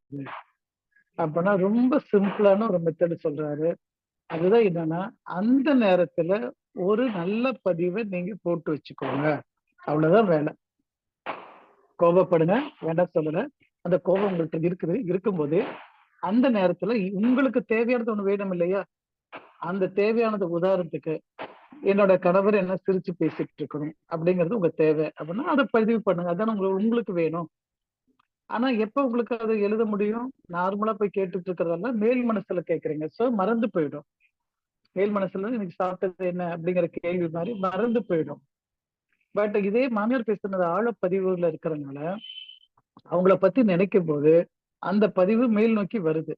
அப்படின்னா ரொம்ப சிம்பிளான ஒரு மெத்தட் சொல்றாரு. அதுதான் என்னன்னா, அந்த நேரத்துல ஒரு நல்ல பதிவை நீங்க போட்டு வச்சுக்கோங்க. அவ்வளவுதான் வேலை. கோபப்படுங்க, வேண்டாம் சொல்லல. அந்த கோபம் உங்கள்கிட்ட இருக்கும்போது அந்த நேரத்துல உங்களுக்கு தேவையானது ஒண்ணு வேணும் இல்லையா? அந்த தேவையானது உதாரணத்துக்கு என்னோட கணவர் என்ன சிரிச்சு பேசிட்டு இருக்கணும் அப்படிங்கிறது உங்க தேவை அப்படின்னா அதை பதிவு பண்ணுங்க. அதான உங்களுக்கு வேணும். ஆனா எப்ப உங்களுக்கு அதை எழுத முடியும்? நார்மலா போய் கேட்டுட்டு இருக்கிறதெல்லாம் மேல் மனசுல கேட்கறீங்க. சோ மறந்து போயிடும். மேல் மனசுல இன்னைக்கு சாப்பிட்டது என்ன அப்படிங்கிற கேள்வி மாதிரி மறந்து போயிடும். பட் இதே மாமியார் பேசுனது ஆழப்பதிவுல இருக்கிறதுனால அவங்கள பத்தி நினைக்கும் போது அந்த பதிவு மேல் நோக்கி வருது.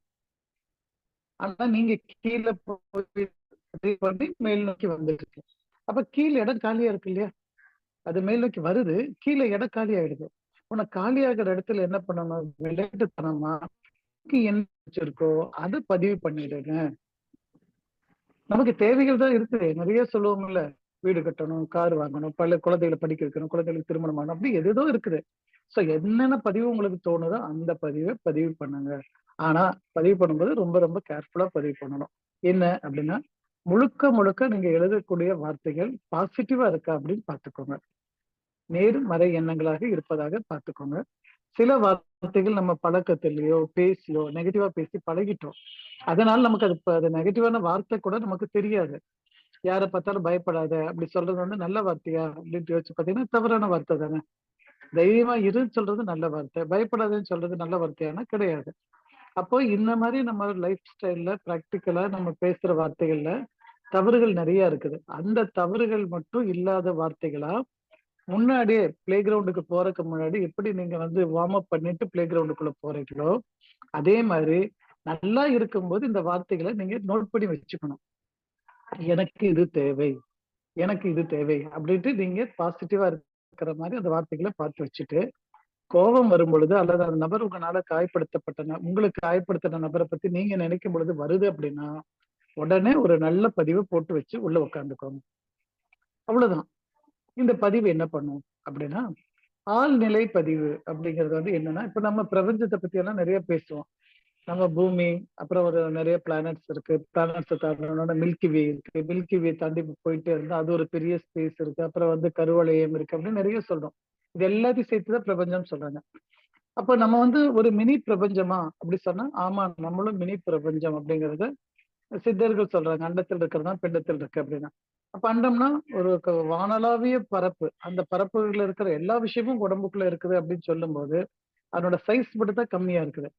ஆனா நீங்க கீழே போய் மேல் நோக்கி வந்துருக்கு. அப்ப கீழே இடம் காலியா இருக்கு இல்லையா? அது மேல் நோக்கி வருது, கீழே இடம் காலி ஆயிடுது. உனக்கு காலியாகிற இடத்துல என்ன பண்ணணும்? விளையாட்டுத்தனமா என்ன வச்சிருக்கோ அதை பதிவு பண்ணிடுங்க. நமக்கு தேவைகள் தான் இருக்குது, நிறைய சொல்லுவோம்ல, வீடு கட்டணும், கார் வாங்கணும், பல குழந்தைகளை படிக்க வைக்கணும், குழந்தைகளுக்கு திருமணம் ஆகணும், அப்படி எதோ இருக்குது. சோ என்னென்ன பதிவு உங்களுக்கு தோணுதோ அந்த பதிவை பதிவு பண்ணுங்க. ஆனா பதிவு பண்ணும்போது ரொம்ப ரொம்ப கேர்ஃபுல்லா பதிவு பண்ணணும். என்ன அப்படின்னா, முழுக்க முழுக்க நீங்க எழுதக்கூடிய வார்த்தைகள் பாசிட்டிவா இருக்கா அப்படின்னு பார்த்துக்கோங்க. நேர்மறை எண்ணங்களாக இருப்பதாக பார்த்துக்கோங்க. சில வார்த்தைகள் நம்ம பழக்கத்திலேயோ பேசியோ நெகட்டிவா பேசி பழகிட்டோம். அதனால நமக்கு அது நெகட்டிவான வார்த்தை கூட நமக்கு தெரியாது. யாரை பார்த்தாலும் பயப்படாத அப்படி சொல்றது வந்து நல்ல வார்த்தையா அப்படின்னு யோசிச்சு பார்த்தீங்கன்னா தவறான வார்த்தை தானே. தைரியமா இருன்னு சொல்றது நல்ல வார்த்தை, பயப்படாதுன்னு சொல்றது நல்ல வார்த்தையானா கிடையாது. அப்போ இந்த மாதிரி நம்ம லைஃப் ஸ்டைல்ல பிராக்டிக்கலா நம்ம பேசுற வார்த்தைகள்ல தவறுகள் நிறைய இருக்குது. அந்த தவறுகள் மட்டும் இல்லாத வார்த்தைகளா முன்னாடியே பிளே கிரவுண்டுக்கு போறதுக்கு முன்னாடி எப்படி நீங்க வந்து வார்ம் அப் பண்ணிட்டு பிளே கிரவுண்டுக்குள்ள போறீங்களோ அதே மாதிரி நல்லா இருக்கும்போது இந்த வார்த்தைகளை நீங்க நோட் பண்ணி வச்சுக்கணும். எனக்கு இது தேவை, எனக்கு இது தேவை அப்படின்ட்டு நீங்க பாசிட்டிவா இருக்கிற மாதிரி அந்த வார்த்தைகளை பார்த்து வச்சுட்டு கோபம் வரும் பொழுது அல்லது அந்த நபர் உங்களால காயப்படுத்தப்பட்ட உங்களுக்கு காயப்படுத்தின நபரை பத்தி நீங்க நினைக்கும் பொழுது வருது அப்படின்னா உடனே ஒரு நல்ல பதிவை போட்டு வச்சு உள்ள உட்காந்துக்கோங்க. அவ்வளவுதான். இந்த பதிவு என்ன பண்ணும் அப்படின்னா ஆழ்நிலை பதிவு அப்படிங்கிறது வந்து என்னன்னா, இப்ப நம்ம பிரபஞ்சத்தை பத்தி எல்லாம் நிறைய பேசுவோம். நம்ம பூமி, அப்புறம் ஒரு நிறைய பிளானட்ஸ் இருக்கு. பிளானட்ஸை தாண்டனோட மில்கி வே இருக்கு. மில்கி வே தாண்டி போயிட்டே இருந்தா அது ஒரு பெரிய ஸ்பேஸ் இருக்கு. அப்புறம் வந்து கருவளையம் இருக்கு அப்படின்னு நிறைய சொல்றோம். இது எல்லாத்தையும் சேர்த்துதான் பிரபஞ்சம் சொல்றாங்க. அப்ப நம்ம வந்து ஒரு மினி பிரபஞ்சமா அப்படி சொன்னா ஆமா நம்மளும் மினி பிரபஞ்சம் அப்படிங்கறத சித்தர்கள் சொல்றாங்க. அண்டத்தில் இருக்கிறதா பிண்டத்தில் இருக்கு அப்படின்னா. அப்ப அண்டம்னா ஒரு வானளாவிய பரப்பு. அந்த பரப்புல இருக்கிற எல்லா விஷயமும் உடம்புக்குள்ள இருக்குது அப்படின்னு சொல்லும் போது அதனோட சைஸ் மட்டும் தான் கம்மியா இருக்குது.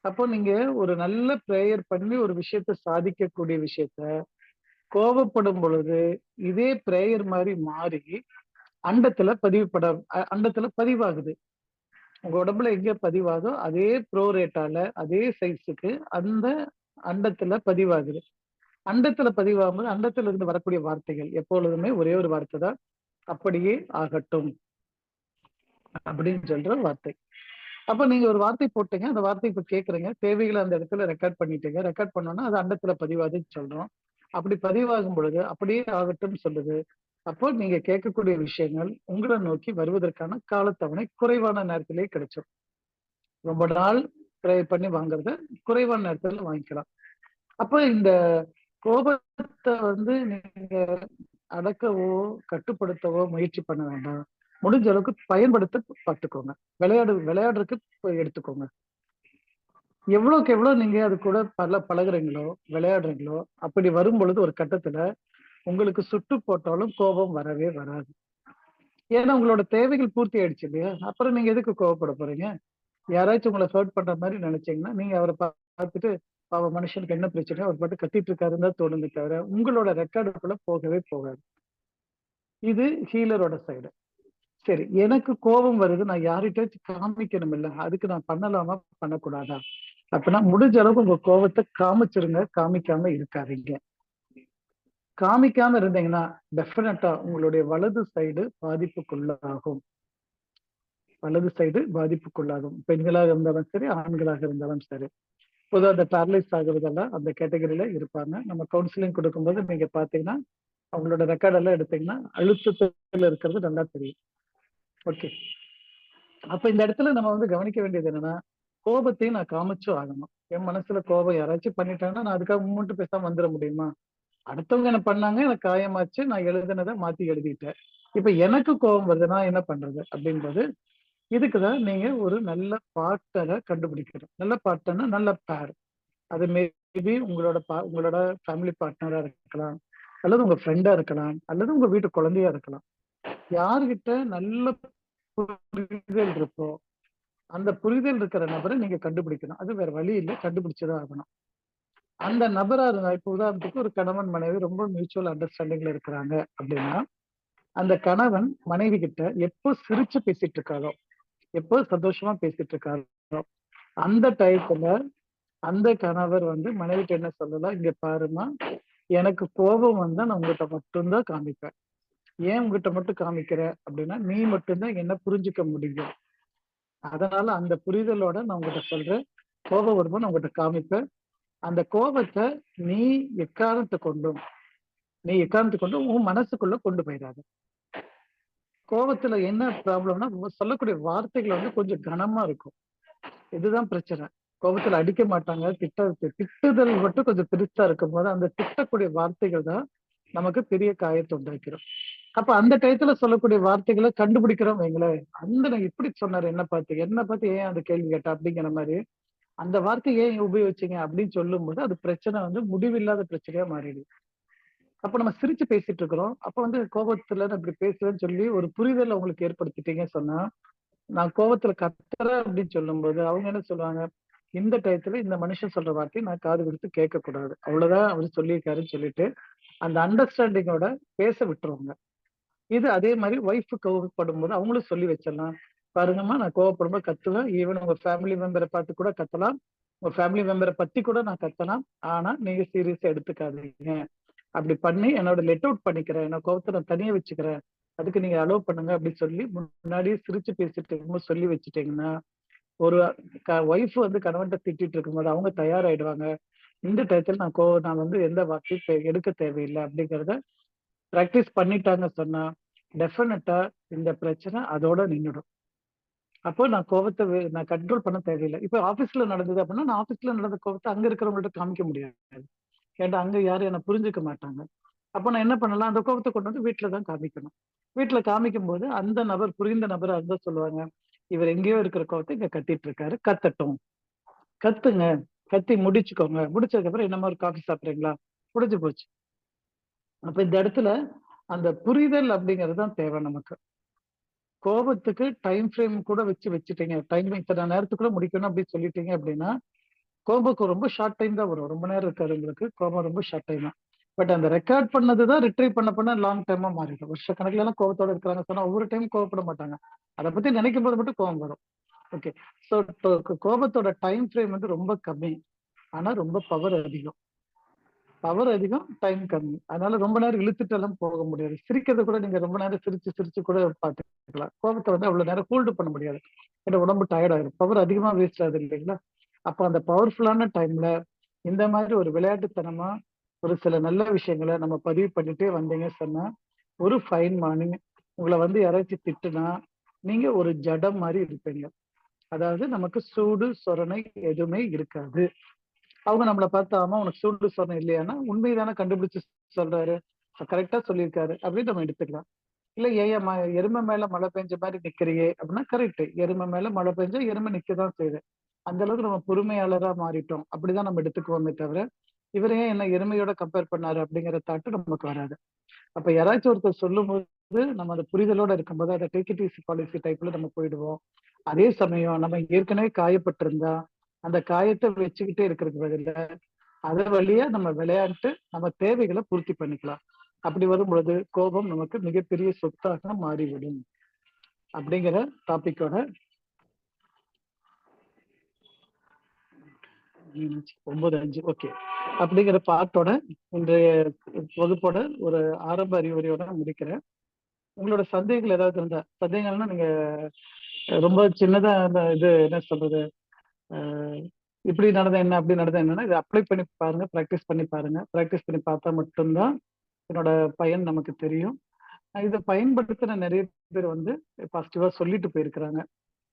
அப்போ நீங்க ஒரு நல்ல பிரேயர் பண்ணி ஒரு விஷயத்த சாதிக்கக்கூடிய விஷயத்த கோபப்படும் பொழுது இதே பிரேயர் மாதிரி மாறி அண்டத்துல பதிவாகுது. உங்க உடம்புல எங்க பதிவாதோ அதே ப்ரோரேட்டால அதே சைஸுக்கு அந்த அண்டத்துல பதிவாகுது. அண்டத்துல பதிவாகும்போது அண்டத்துல இருந்து வரக்கூடிய வார்த்தைகள் எப்பொழுதுமே ஒரே ஒரு வார்த்தை தான், அப்படியே ஆகட்டும் அப்படின்னு சொல்ற வார்த்தை. அப்ப நீங்க ஒரு வார்த்தை போட்டீங்க, அந்த வார்த்தை இப்ப கேட்கறீங்க, தேவைகளை அந்த இடத்துல ரெக்கார்ட் பண்ணிட்டீங்க. ரெக்கார்ட் பண்ணோம்னா அது அண்டத்துல பதிவாதுன்னு சொல்றோம். அப்படி பதிவாகும் பொழுது அப்படியே ஆகட்டும் சொல்லுது. அப்போ நீங்க கேட்கக்கூடிய விஷயங்கள் உங்களை நோக்கி வருவதற்கான காலத்தவணை குறைவான நேரத்திலேயே கிடைச்சிடும். ரொம்ப நாள் ட்ரை பண்ணி வாங்குறத குறைவான நேரத்துல வாங்கிக்கலாம். அப்ப இந்த கோபத்தை வந்து நீங்க அடக்கவோ கட்டுப்படுத்தவோ முயற்சி பண்ண வேண்டாம். முடிஞ்ச அளவுக்கு பயன்படுத்த பார்த்துக்கோங்க. விளையாடுறதுக்கு எடுத்துக்கோங்க. எவ்வளவுக்கு எவ்வளவு நீங்க அது கூட பழகுறீங்களோ விளையாடுறீங்களோ அப்படி வரும் பொழுது ஒரு கட்டத்துல உங்களுக்கு சுட்டு போட்டாலும் கோபம் வரவே வராது. ஏன்னா உங்களோட தேவைகள் பூர்த்தி ஆயிடுச்சு இல்லையா? அப்புறம் நீங்க எதுக்கு கோவப்பட போறீங்க? யாராச்சும் உங்களை ஹர்ட் பண்ற மாதிரி நினைச்சீங்கன்னா நீங்க அவரை பார்த்துட்டு அவ மனுஷனுக்கு என்ன பிரச்சனை அவர் பாட்டு கத்திட்டு இருக்காருன்னு தான் தோணுமே தவிர உங்களோட ரெக்கார்டுக்குள்ள போகவே போகாது. இது ஹீலரோட சைடு. சரி, எனக்கு கோபம் வருது, நான் யார்கிட்டயாச்சும் காமிக்கணும் இல்ல, அதுக்கு நான் பண்ணலாமா பண்ணக்கூடாதா? அப்படின்னா முடிஞ்ச அளவுக்கு உங்க கோபத்தை காமிச்சிருங்க, காமிக்காம இருக்காதீங்க. காமிக்காம இருந்தீங்கன்னா டெஃபினட்டா உங்களுடைய வலது சைடு பாதிப்புக்குள்ளாகும். வலது சைடு பாதிப்புக்குள்ளாகும். பெண்களாக இருந்தாலும் சரி, ஆண்களாக இருந்தாலும் சரி. பொதுவாக அந்த பேரலைஸ் ஆகுறதெல்லாம் அந்த கேட்டகரியில இருப்பாங்க. நம்ம கவுன்சிலிங் கொடுக்கும்போது நீங்க பாத்தீங்கன்னா அவங்களோட ரெக்கார்ட் எல்லாம் எடுத்தீங்கன்னா அழுத்தத்துல இருக்கிறது நல்லா தெரியும். ஓகே. அப்ப இந்த இடத்துல நம்ம வந்து கவனிக்க வேண்டியது என்னன்னா, கோபத்தையும் நான் காமிச்சும் ஆகணும். என் மனசுல கோபம் யாராச்சும் பண்ணிட்டாங்கன்னா நான் அதுக்காக முன்னுட்டு பேசாம வந்துட முடியுமா? அடுத்தவங்க என்ன பண்ணாங்க, எனக்கு காயமாச்சு, நான் எழுதுனதை மாத்தி எழுதிட்டேன். இப்ப எனக்கு கோபம் வருது, நான் என்ன பண்றது அப்படின்றது. இதுக்குதான் நீங்க ஒரு நல்ல பார்ட்னரை கண்டுபிடிக்கணும். நல்ல பார்ட்னர்னா நல்ல பேர். அது மேபி உங்களோட ஃபேமிலி பார்ட்னரா இருக்கலாம், அல்லது உங்க ஃப்ரெண்டா இருக்கலாம், அல்லது உங்க வீட்டு குழந்தையா இருக்கலாம். யாருகிட்ட நல்ல புரிதல் இருக்கோ அந்த புரிதல் இருக்கிற நபரை நீங்க கண்டுபிடிக்கணும். அது வேற வழி இல்லை, கண்டுபிடிச்சுதான் ஆகணும். அந்த நபரா இருந்தா, இப்ப உதாரணத்துக்கு ஒரு கணவன் மனைவி ரொம்ப மியூச்சுவல் அண்டர்ஸ்டாண்டிங்ல இருக்கிறாங்க அப்படின்னா, அந்த கணவன் மனைவி கிட்ட எப்போ சிரிச்சு பேசிட்டு இருக்காரோ, எப்போ சந்தோஷமா பேசிட்டு இருக்காரோ, அந்த டயத்துல அந்த கணவர் வந்து மனைவிட்டு என்ன சொல்லலாம், இங்க பாருமா, எனக்கு கோபம் வந்தா நான் உங்ககிட்ட மட்டும்தான் காமிப்பேன். ஏன் உங்ககிட்ட மட்டும் காமிக்கிற அப்படின்னா, நீ மட்டும்தான் என்ன புரிஞ்சுக்க முடியும். அதனால அந்த புரிதலோட நான் உங்ககிட்ட சொல்றேன். கோபம் வரும்போது நான் உங்ககிட்ட காமிப்பேன். அந்த கோபத்தை நீ எக்காரணத்தை கொண்டும் உன் மனசுக்குள்ள கொண்டு போயிடாத. கோபத்துல என்ன ப்ராப்ளம்னா, சொல்லக்கூடிய வார்த்தைகள் வந்து கொஞ்சம் கனமா இருக்கும். இதுதான் பிரச்சனை. கோபத்துல அடிக்க மாட்டாங்க, திட்டுதல் மட்டும் கொஞ்சம் பெருசா இருக்கும் போது அந்த திட்டக்கூடிய வார்த்தைகள் தான் நமக்கு பெரிய காயத்தை உண்டாக்கிறோம். அப்ப அந்த டயத்துல சொல்லக்கூடிய வார்த்தைகளை கண்டுபிடிக்கிறோம் வைங்களேன். நான் இப்படி சொன்னாரு, என்ன பார்த்து ஏன் அந்த கேள்வி கேட்டா அப்படிங்கிற மாதிரி அந்த வார்த்தை ஏன் உபயோகிச்சீங்க அப்படின்னு சொல்லும் போது அது பிரச்சனை வந்து முடிவில்லாத பிரச்சனையா மாறிடுது. அப்ப நம்ம சிரிச்சு பேசிட்டு இருக்கிறோம். அப்ப வந்து கோபத்துல நான் இப்படி பேசுறேன்னு சொல்லி ஒரு புரிதல் அவங்களுக்கு ஏற்படுத்திட்டீங்கன்னு சொன்னா, நான் கோபத்துல கத்துறேன் அப்படின்னு சொல்லும்போது அவங்க என்ன சொல்லுவாங்க, இந்த டயத்துல இந்த மனுஷன் சொல்ற வார்த்தையை நான் காது கொடுத்து கேட்க கூடாது, அவ்வளவுதான் அவர் சொல்லியிருக்காருன்னு சொல்லிட்டு அந்த அண்டர்ஸ்டாண்டிங்கோட பேச விட்டுருவாங்க. இது அதே மாதிரி ஒய்ஃப் கோவப்படும் போது அவங்களும் சொல்லி வச்சிடலாம். பாருங்கம்மா, நான் கோவப்படும்போது கத்துவேன். ஈவன் உங்க ஃபேமிலி மெம்பரை பார்த்து கூட கத்தலாம். உங்க ஃபேமிலி மெம்பரை பத்தி கூட நான் கத்தலாம். ஆனா நீங்க சீரியஸா எடுத்துக்காதீங்க. அப்படி பண்ணி என்னோட லெட் அவுட் பண்ணிக்கிறேன். என்ன கோவத்தை நான் தனியா வச்சுக்கிறேன். அதுக்கு நீங்க அலோவ் பண்ணுங்க அப்படின்னு சொல்லி முன்னாடியே சிரிச்சு பேசிட்டு இருக்கும்போது சொல்லி வச்சுட்டீங்கன்னா, ஒரு ஒய்ஃப் வந்து கணவன்கிட்ட திட்டிட்டு இருக்கும்போது அவங்க தயாராயிடுவாங்க. இந்த டயத்துல நான் வந்து எந்த வார்த்தையும் எடுக்க தேவையில்லை அப்படிங்கிறத பிராக்டிஸ் பண்ணிட்டாங்க சொன்னா டெஃபினட்டா இந்த பிரச்சனை அதோட நின்றுடும். அப்போ நான் கோபத்தை நான் கண்ட்ரோல் பண்ண தேவையில்லை. இப்ப ஆபீஸ்ல நடந்தது அப்படின்னா நான் ஆபீஸ்ல நடந்த கோபத்தை அங்க இருக்கிறவங்கள்ட்ட காமிக்க முடியாது. ஏன்டா அங்க யாரும் என்ன புரிஞ்சுக்க மாட்டாங்க. அப்ப நான் என்ன பண்ணலாம், அந்த கோபத்தை கொண்டு வந்து வீட்டுல தான் காமிக்கணும். வீட்டுல காமிக்கும் போது அந்த நபர் புரிந்த நபரா இருந்தா சொல்லுவாங்க, இவர் எங்கேயோ இருக்கிற கோபத்தை இங்க கத்திட்டு இருக்காரு, கத்தட்டும், கத்துங்க, கத்தி முடிச்சுக்கோங்க. முடிச்சதுக்கு அப்புறம் என்ன மாதிரி காஃபி சாப்பிடுறீங்களா, முடிஞ்சு போச்சு. அப்ப இந்த இடத்துல அந்த புரிதல் அப்படிங்கிறது தான் தேவை நமக்கு. கோபத்துக்கு டைம் ஃப்ரேம் கூட வச்சுட்டீங்க, டைம் இத்தனை நேரத்துக்குள்ள முடிக்கணும் அப்படின்னு சொல்லிட்டீங்க அப்படின்னா, கோபம் ரொம்ப ஷார்ட் டைம் தான் வரும். ரொம்ப நேரம் இருக்காது உங்களுக்கு, கோபம் ரொம்ப ஷார்ட் டைம் தான். பட் அந்த ரெக்கார்ட் பண்ணதுதான் ரிட்ரைவ் பண்ண லாங் டைமா மாறிடும். வருஷ கணக்குல எல்லாம் கோபத்தோட இருக்கிறாங்க சொன்னா ஒவ்வொரு டைம் கோவப்பட மாட்டாங்க. அதை பத்தி நினைக்கும் போது மட்டும் கோபம் வரும். ஓகே. சோ கோபத்தோட டைம் ஃப்ரேம் வந்து ரொம்ப கம்மி, ஆனா ரொம்ப பவர் அதிகம். பவர் அதிகம், டைம் கம்மி. அதனால ரொம்ப நேரம் இழுத்துட்டு எல்லாம் போக முடியாது. சிரிக்கிறத கூட நீங்க ரொம்ப நேரம் சிரிச்சு சிரிச்சு கூட பார்த்துக்கலாம். கோபத்தை வந்து அவ்வளவு நேரம் ஹோல்டு பண்ண முடியாது. ஏன்னா உடம்பு டயர்ட் ஆயிடும். பவர் அதிகமா வேஸ்ட் ஆகுது இல்லைங்களா? அப்ப அந்த பவர்ஃபுல்லான டைம்ல இந்த மாதிரி ஒரு விளையாட்டுத்தனமா ஒரு சில நல்ல விஷயங்களை நம்ம பதிவு பண்ணிட்டே வந்தீங்க சொன்னா, ஒரு ஃபைன் மார்னிங் உங்களை வந்து யாராச்சும் திட்டுனா நீங்க ஒரு ஜடம் மாதிரி இருப்பீங்க. அதாவது நமக்கு சூடு சொரணை எதுவுமே இருக்காது. அவங்க நம்மளை பார்த்தாம உனக்கு சூடு சொரணை இல்லையானா உண்மைதானே கண்டுபிடிச்சு சொல்றாரு, கரெக்டா சொல்லியிருக்காரு அப்படின்னு நம்ம எடுத்துக்கலாம். இல்ல ஏன் எருமை மேல மழை பெஞ்ச மாதிரி நிக்கிறியே அப்படின்னா கரெக்ட், எருமை மேல மழை பெஞ்சா எருமை நிக்கதான் செய்யுது. அந்த அளவுக்கு நம்ம பொறுமையாளரா மாறிட்டோம் அப்படிதான் நம்ம எடுத்துக்குவோமே தவிர, இவரே என்ன எருமையோட கம்பேர் பண்ணாரு அப்படிங்கிற தாட்டு நமக்கு வராது. அப்ப யாராச்சும் ஒருத்தர் சொல்லும் போது நம்ம அந்த புரிதலோட இருக்கும்போது அதை டேக் இட் ஈஸி பாலிசி டைப்ல நம்ம போயிடுவோம். அதே சமயம் நம்ம ஏற்கனவே காயப்பட்டிருந்தா அந்த காயத்தை வச்சுக்கிட்டே இருக்கிறதுக்கு பதில அது வழியா நம்ம விளையாட்டு நம்ம தேவைகளை பூர்த்தி பண்ணிக்கலாம். அப்படி வரும் பொழுது கோபம் நமக்கு மிகப்பெரிய சொத்தாக மாறிவிடும் அப்படிங்கிற டாபிக்கோட 9:05 ஓகே. அப்படிங்கிற பாட்டோட இன்றைய வகுப்போட ஒரு ஆரம்ப அறிவுரையோட முடிக்கிறேன். உங்களோட சந்தேகங்கள் ஏதாவது இருந்தா, சந்தேகங்கள்னா நீங்க ரொம்ப சின்னதா அந்த இது என்ன சொல்றது, இப்படி நடந்தா என்ன அப்படி நடந்தா என்னன்னா இதை அப்ளை பண்ணி பாருங்க, ப்ராக்டிஸ் பண்ணி பாருங்க. ப்ராக்டிஸ் பண்ணி பார்த்தா மட்டும்தான் என்னோட பயன் நமக்கு தெரியும். இதை பயன்படுத்தின நிறைய பேர் வந்து பாசிட்டிவா சொல்லிட்டு போயிருக்கிறாங்க.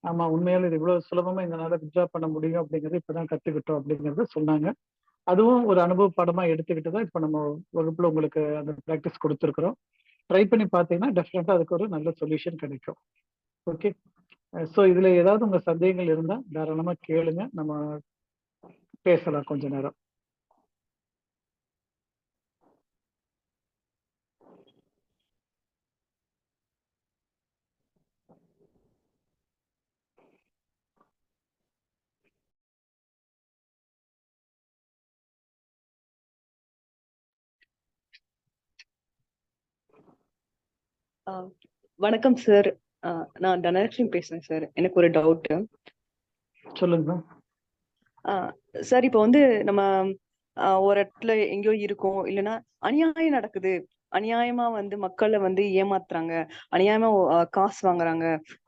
ஆமா, உண்மையால இது இவ்வளவு சுலபமா எங்களால வித்ட்ரா பண்ண முடியும் அப்படிங்கறது இப்பதான் கத்துக்கிட்டோம் அப்படிங்கறத சொன்னாங்க. அதுவும் ஒரு அனுபவ பாடமா எடுத்துக்கிட்டு தான் இப்ப நம்ம வகுப்புல உங்களுக்கு அந்த ப்ராக்டிஸ் கொடுத்துருக்குறோம். ட்ரை பண்ணி பார்த்தீங்கன்னா டெஃபினட்டா அதுக்கு ஒரு நல்ல சொல்யூஷன் கிடைக்கும். ஓகே. ஸோ இதுல ஏதாவது உங்க சந்தேகங்கள் இருந்தா தாராளமா கேளுங்க, நம்ம பேசலாம் கொஞ்ச நேரம். வணக்கம் சார். நான் தனலட்சுமி பேசுறேன் சார். எனக்கு ஒரு டவுட். சொல்லுங்க சார், இப்போ வந்து நம்ம ஒரு இடத்துல எங்கேயோ இருக்கோம், இல்லைன்னா அநியாயம் நடக்குது, அநியாயமா வந்து மக்களை வந்து ஏமாத்துறாங்க, அநியாயமா காசு வாங்குறாங்க,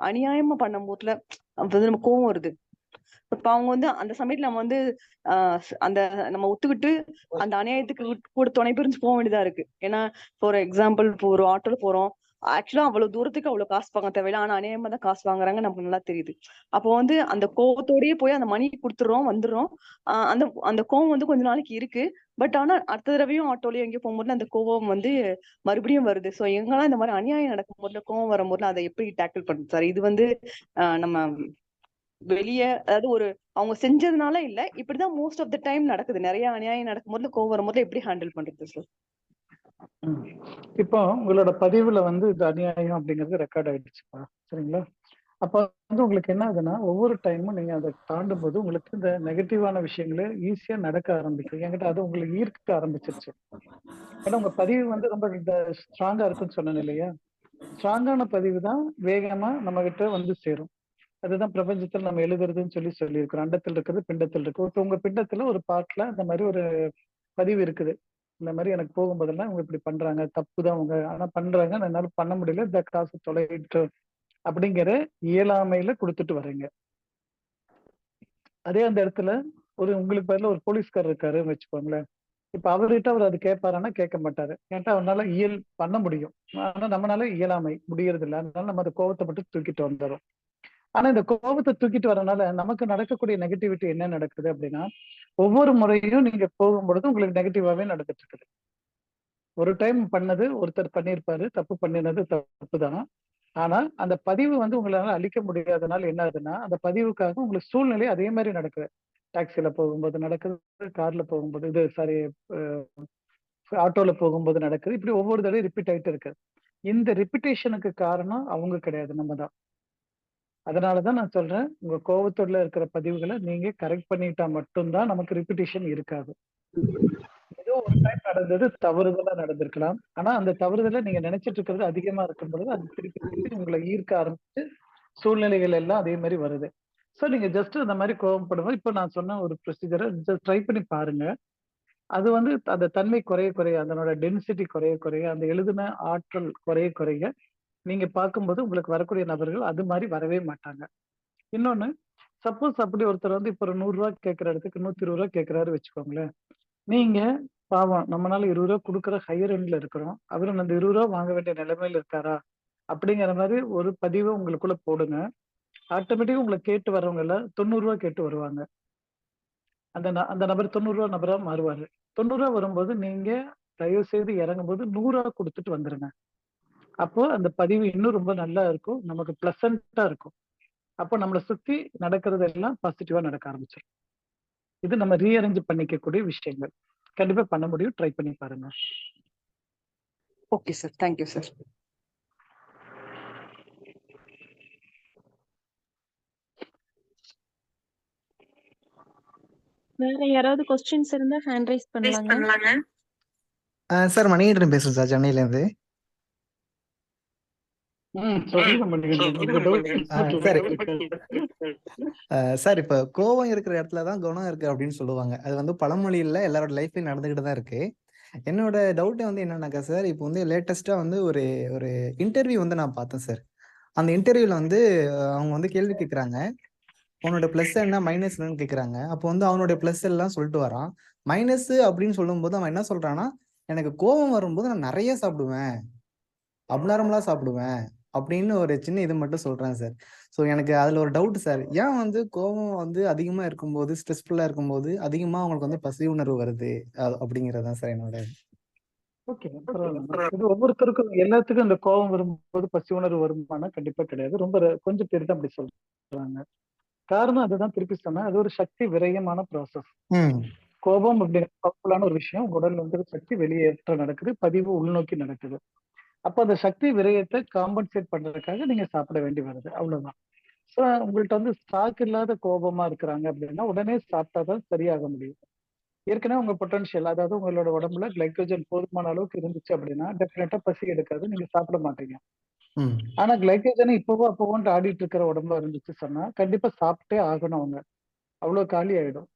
அநியாயமா பண்ணும் போதுல வந்து நம்ம கோவம் வருது. இப்ப அவங்க வந்து அந்த சமயத்துல நம்ம வந்து அந்த நம்ம ஒத்துக்கிட்டு அந்த அநியாயத்துக்கு கூட துணை பிரிஞ்சு போக வேண்டியதா இருக்கு. ஏன்னா ஃபார் எக்ஸாம்பிள், இப்போ ஒரு ஆட்டோல போறோம், ஆக்சுவலா அவ்வளவு தூரத்துக்கு அவ்வளவு காசு வாங்க தேவையில்லை, ஆனா அநியாயமா தான் காசு வாங்குறாங்க, நமக்கு நல்லா தெரியுது. அப்போ வந்து அந்த கோவத்தோடயே போய் அந்த மணி கொடுத்துடுறோம், வந்துடுறோம். அந்த அந்த கோவம் வந்து கொஞ்ச நாளைக்கு இருக்கு. பட் ஆனா அடுத்த தடவையும் ஆட்டோலயும் எங்கேயும் போகும்போது அந்த கோவம் வந்து மறுபடியும் வருது. சோ எங்கெல்லாம் இந்த மாதிரி அநியாயம் நடக்கும் போதுல கோவம் வரும்போது அதை எப்படி டேக்கிள் பண்ணுது சார்? இது வந்து நம்ம வெளிய, அதாவது ஒரு அவங்க செஞ்சதுனால இல்ல, இப்படிதான் மோஸ்ட் ஆஃப் த டைம் நடக்குது. நிறைய அநியாயம் நடக்கும்போது கோவம் வரும்போது எப்படி ஹேண்டில் பண்றது சார்? இப்போ உங்களோட பதிவுல வந்து இது அநியாயம் அப்படிங்கிறது ரெக்கார்ட் ஆயிடுச்சுப்பா, சரிங்களா? அப்ப வந்து உங்களுக்கு என்ன ஆகுதுன்னா, ஒவ்வொரு டைமும் நீங்க அதை தாண்டும் போது உங்களுக்கு இந்த நெகட்டிவான விஷயங்களே ஈஸியா நடக்க ஆரம்பிக்கும். என்கிட்ட அது உங்களுக்கு ஈர்க்க ஆரம்பிச்சிருச்சு. ஏன்னா உங்க பதிவு வந்து ரொம்ப ஸ்ட்ராங்கா இருக்குன்னு சொன்னேன் இல்லையா? ஸ்ட்ராங்கான பதிவு தான் வேகமா நம்ம கிட்ட வந்து சேரும். அதுதான் பிரபஞ்சத்தில் நம்ம எழுதுறதுன்னு சொல்லியிருக்கிறோம். அண்டத்தில் இருக்கிறது, பிண்டத்தில் இருக்கு. இப்போ உங்க பிண்டத்துல ஒரு பாட்டுல இந்த மாதிரி ஒரு பதிவு இருக்குது. இந்த மாதிரி எனக்கு போகும்போதெல்லாம் அவங்க இப்படி பண்றாங்க, தப்பு தான் அவங்க, ஆனா பண்றாங்க, என்னால பண்ண முடியல, இந்த காசு தொலைட்டு அப்படிங்கிற இயலாமையில கொடுத்துட்டு வர்றீங்க. அதே அந்த இடத்துல ஒரு உங்களுக்கு பதில ஒரு போலீஸ்கார் இருக்காருன்னு வச்சுக்கோங்களேன். இப்ப அவர்கிட்ட அவர் அது கேட்பாரானா கேட்க மாட்டாரு. கேட்டா அவனால பண்ண முடியும், ஆனா நம்மளால இயலாமை முடியறது இல்லை. அதனால நம்ம அந்த கோபத்தை மட்டும் தூக்கிட்டு வந்துடும். ஆனா இந்த கோபத்தை தூக்கிட்டு வரனால நமக்கு நடக்கக்கூடிய நெகட்டிவிட்டி என்ன நடக்குது அப்படின்னா, ஒவ்வொரு முறையும் நீங்க போகும்பொழுது உங்களுக்கு நெகட்டிவாவே நடந்துட்டு இருக்குது. ஒரு டைம் பண்ணது ஒருத்தர் பண்ணியிருப்பாரு, தப்பு பண்ணினது தப்பு தான். ஆனா அந்த பதிவு வந்து உங்களால அழிக்க முடியாதனால என்ன ஆகுதுன்னா, அந்த பதிவுக்காக உங்களுக்கு சூழ்நிலை அதே மாதிரி நடக்குது. டாக்ஸில போகும்போது நடக்குது, கார்ல போகும்போது, இது சாரி ஆட்டோல போகும்போது நடக்குது. இப்படி ஒவ்வொரு தடவை ரிப்பீட் ஆயிட்டு இருக்கு. இந்த ரிப்பிட்டேஷனுக்கு காரணம் அவங்க கிடையாது, நம்ம தான். அதனாலதான் நான் சொல்றேன், உங்க கோபத்தோட இருக்கிற பதிவுகளை நீங்க கரெக்ட் பண்ணிட்டா மட்டும்தான் நமக்கு ரிப்பிட்டேஷன் இருக்காது. ஏதோ ஒரு டைம் நடந்தது தவறுதலா நடந்திருக்கலாம். ஆனா அந்த தவறுதலை நீங்க நினைச்சிட்டு இருக்கிறது அதிகமா இருக்கும் பொழுது அது திருப்பி திருப்பி உங்களை ஈர்க்க ஆரம்பிச்சு சூழ்நிலைகள் எல்லாம் அதே மாதிரி வருது. சோ நீங்க ஜஸ்ட் அந்த மாதிரி கோபப்படும்போது இப்ப நான் சொன்ன ஒரு ப்ரொசீஜரை ட்ரை பண்ணி பாருங்க. அது வந்து அந்த தன்மை குறைய குறைய, அதனோட டென்சிட்டி குறைய குறைய, அந்த எழுதின ஆற்றல் குறைய குறைய நீங்க பார்க்கும்போது உங்களுக்கு வரக்கூடிய நபர்கள் அது மாதிரி வரவே மாட்டாங்க. இன்னொன்னு, சப்போஸ் அப்படி ஒருத்தர் வந்து இப்ப ஒரு 100 ரூபாய் கேட்கிற இடத்துக்கு 120 ரூபாய் கேட்கிறாரு வச்சுக்கோங்களேன். நீங்க பாவம், நம்மளால 20 ரூபாய் கொடுக்குற ஹையர் எண்ட்ல இருக்கிறோம், அவரு அந்த 20 ரூபாய் வாங்க வேண்டிய நிலைமையில இருக்காரா அப்படிங்கிற மாதிரி ஒரு பதிவை உங்களுக்குள்ள போடுங்க. ஆட்டோமேட்டிக்கா உங்களை கேட்டு வர்றவங்க எல்லாம் 90 ரூபாய் கேட்டு வருவாங்க. அந்த நபர் 90 ரூபாய் நபரா மாறுவாரு. 90 ரூபாய் வரும்போது நீங்க தயவு செய்து இறங்கும்போது 100 ரூபாய் கொடுத்துட்டு வந்துருங்க. அப்போ அந்த பதிவு இன்னும் ரொம்ப நல்லா இருக்கும், நமக்கு பிளசண்டா இருக்கும். அப்போ நம்மளை சுத்தி நடக்கிறது எல்லாம் பாசிட்டிவா நடக்க ஆரம்பிச்சிடும். இது நம்ம ரீஅரேஞ்ச் பண்ணிக்கக்கூடிய விஷயங்கள். கண்டிப்பா பண்ண முடியும், ட்ரை பண்ணி பாருங்க. Okay sir, thank you sir. வேற யாராவது கொஸ்டின்ஸ் இருந்தா ஹேண்ட் ரைஸ் பண்ணலாங்க. சார் மணிகண்டன் பேசுறேன் சார், சென்னையில இருந்து. சொல்லுங்க மணிகண்டன், உங்க டவுட் சரி சார், இப்ப கோவம் இருக்கிற இடத்துலதான் குணம் இருக்கு அப்படின்னு சொல்லுவாங்க. அது வந்து பழமொழி இல்ல, எல்லாரோட லைஃப்லயும் நடந்துகிட்டு தான் இருக்கு. என்னோட டவுட் வந்து என்னன்னாக்கா சார், இப்போ வந்து லேட்டஸ்டா வந்து ஒரு ஒரு இன்டர்வியூ வந்து நான் பார்த்தேன் சார். அந்த இன்டர்வியூல வந்து அவங்க வந்து கேள்வி கேட்கறாங்க, உன்னோட பிளஸ் என்ன மைனஸ் என்னன்னு கேட்கறாங்க. அப்போ வந்து அவனுடைய பிளஸ் எல்லாம் சொல்லிட்டு வரான். மைனஸ் அப்படின்னு சொல்லும்போது அவன் என்ன சொல்றான்னா, எனக்கு கோபம் வரும்போது நான் நிறைய சாப்பிடுவேன், அப்நார்மலா சாப்பிடுவேன் அப்படின்னு ஒரு சின்ன இது மட்டும் சொல்றேன் சார். ஸோ எனக்கு அதுல ஒரு டவுட் சார், ஏன் வந்து கோபம் வந்து அதிகமா இருக்கும்போது, ஸ்ட்ரெஸ்ஃபுல்லா இருக்கும்போது அதிகமா அவங்களுக்கு வந்து பசி உணர்வு வருது அப்படிங்கறதுதான் சார் என்னோட. ஓகே, பரவாயில்ல. இது ஒவ்வொருத்தருக்கும் எல்லாத்துக்கும் இந்த கோபம் வரும்போது பசி உணர்வு வருமானா கண்டிப்பா கிடையாது. ரொம்ப கொஞ்சம் பேர் தான் அப்படி சொல்றாங்க. காரணம் அதுதான், திருப்பி சொன்னா அது ஒரு சக்தி விரயமான ப்ராசஸ். கோபம் அப்படிங்கிற பவர்ஃபுல்லான ஒரு விஷயம். உங்க உடல்ல வந்து சக்தி வெளியேற்ற நடக்குது, பதிவு உள்நோக்கி நடக்குது. அப்ப அந்த சக்தி விரயத்தை காம்பன்சேட் பண்றதுக்காக நீங்க சாப்பிட வேண்டி வருது, அவ்வளவுதான். சோ உங்கள்ட்ட வந்து ஸ்டாக் இல்லாத கோபமா இருக்கிறாங்க அப்படின்னா உடனே சாப்பிட்டாதான் சரியாக முடியும். ஏற்கனவே உங்க பொட்டன்ஷியல், அதாவது உங்களோட உடம்புல கிளைக்கோஜன் போதுமான அளவுக்கு இருந்துச்சு அப்படின்னா டெஃபினட்டா பசி எடுக்காது, நீங்க சாப்பிட மாட்டீங்க. ஆனா கிளைக்கோஜனை இப்பவோ அப்பவோன்ட்டு ஆடிட்டு இருக்கிற உடம்பா இருந்துச்சு சொன்னா கண்டிப்பா சாப்பிட்டே ஆகணும். அவங்க அவ்வளவு காலி ஆயிடும்.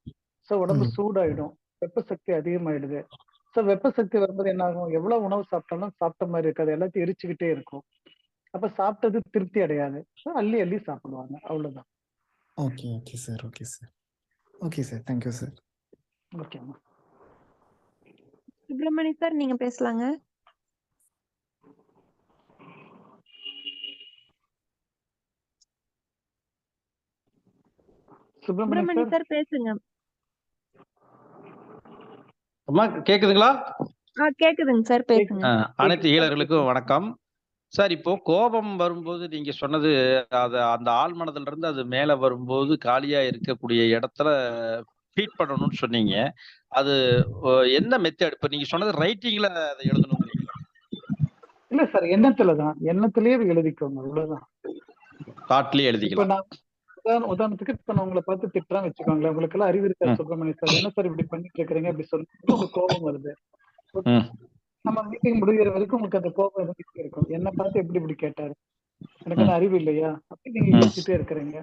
சோ உடம்பு சூடாயிடும், வெப்ப சக்தி அதிகமாயிடுது. சோ வெப்ப சக்தி வரும்போது என்ன ஆகும், எவ்வளவு உணவு சாப்பிட்டாலும் சாப்பிட்ட மாதிரி இருக்காது, எல்லாத்தையும் எரிச்சுக்கிட்டே இருக்கும். அப்ப சாப்பிட்டது திருப்தி அடையாது. அள்ளி அள்ளி சாப்பிடுவாங்க, அவ்வளவுதான். Okay okay sir, okay sir, okay sir, thank you sir. ஓகேம்மா. சுப்பிரமணி சார், நீங்க பேசலாங்க. சுப்பிரமணி சார் பேசுங்க. அம்மா கேக்குதுங்களா? கேக்குதுங்க சார், பேசுங்க. அனைத்து ஈழர்களுக்கும் வணக்கம் சார். இப்போ கோபம் வரும்போது நீங்க சொன்னது, அந்த ஆழ் மனதுல இருந்து அது மேல வரும்போது காலியா இருக்கக்கூடிய இடத்துல ஃபீட் பண்ணணும்னு சொன்னீங்க. அது என்ன மெத்தட்? இப்ப நீங்க சொன்னது ரைட்டிங்ல அதை எழுதணுங்கிறீங்களா? இல்ல சார், எண்ணத்துலதான், எண்ணத்திலேயே எழுதிக்கோங்க, அவ்வளவுதான். தாட்லயே இப்ப எழுதிக்கலாம். நான் உதாரணத்துக்கு இப்ப நான் உங்களை பார்த்து திட்டுறான்னு வச்சுக்கோங்களேன், உங்களுக்கு எல்லாம் அறிவு இருக்கா சுப்பிரமணிய சார், என்ன சார் இப்படி பண்ணிட்டு இருக்கிறீங்க அப்படி சொல்லும்போது உங்களுக்கு கோபம் வருது. நம்ம மீட்டிங் முடிகிற வரைக்கும் உங்களுக்கு அந்த கோபம் இருந்துட்டே இருக்கும். என்ன பார்த்து எப்படி இப்படி கேட்டாரு, எனக்கு அந்த அறிவு இல்லையா அப்படி நீங்க யோசிச்சுட்டே இருக்கிறீங்க.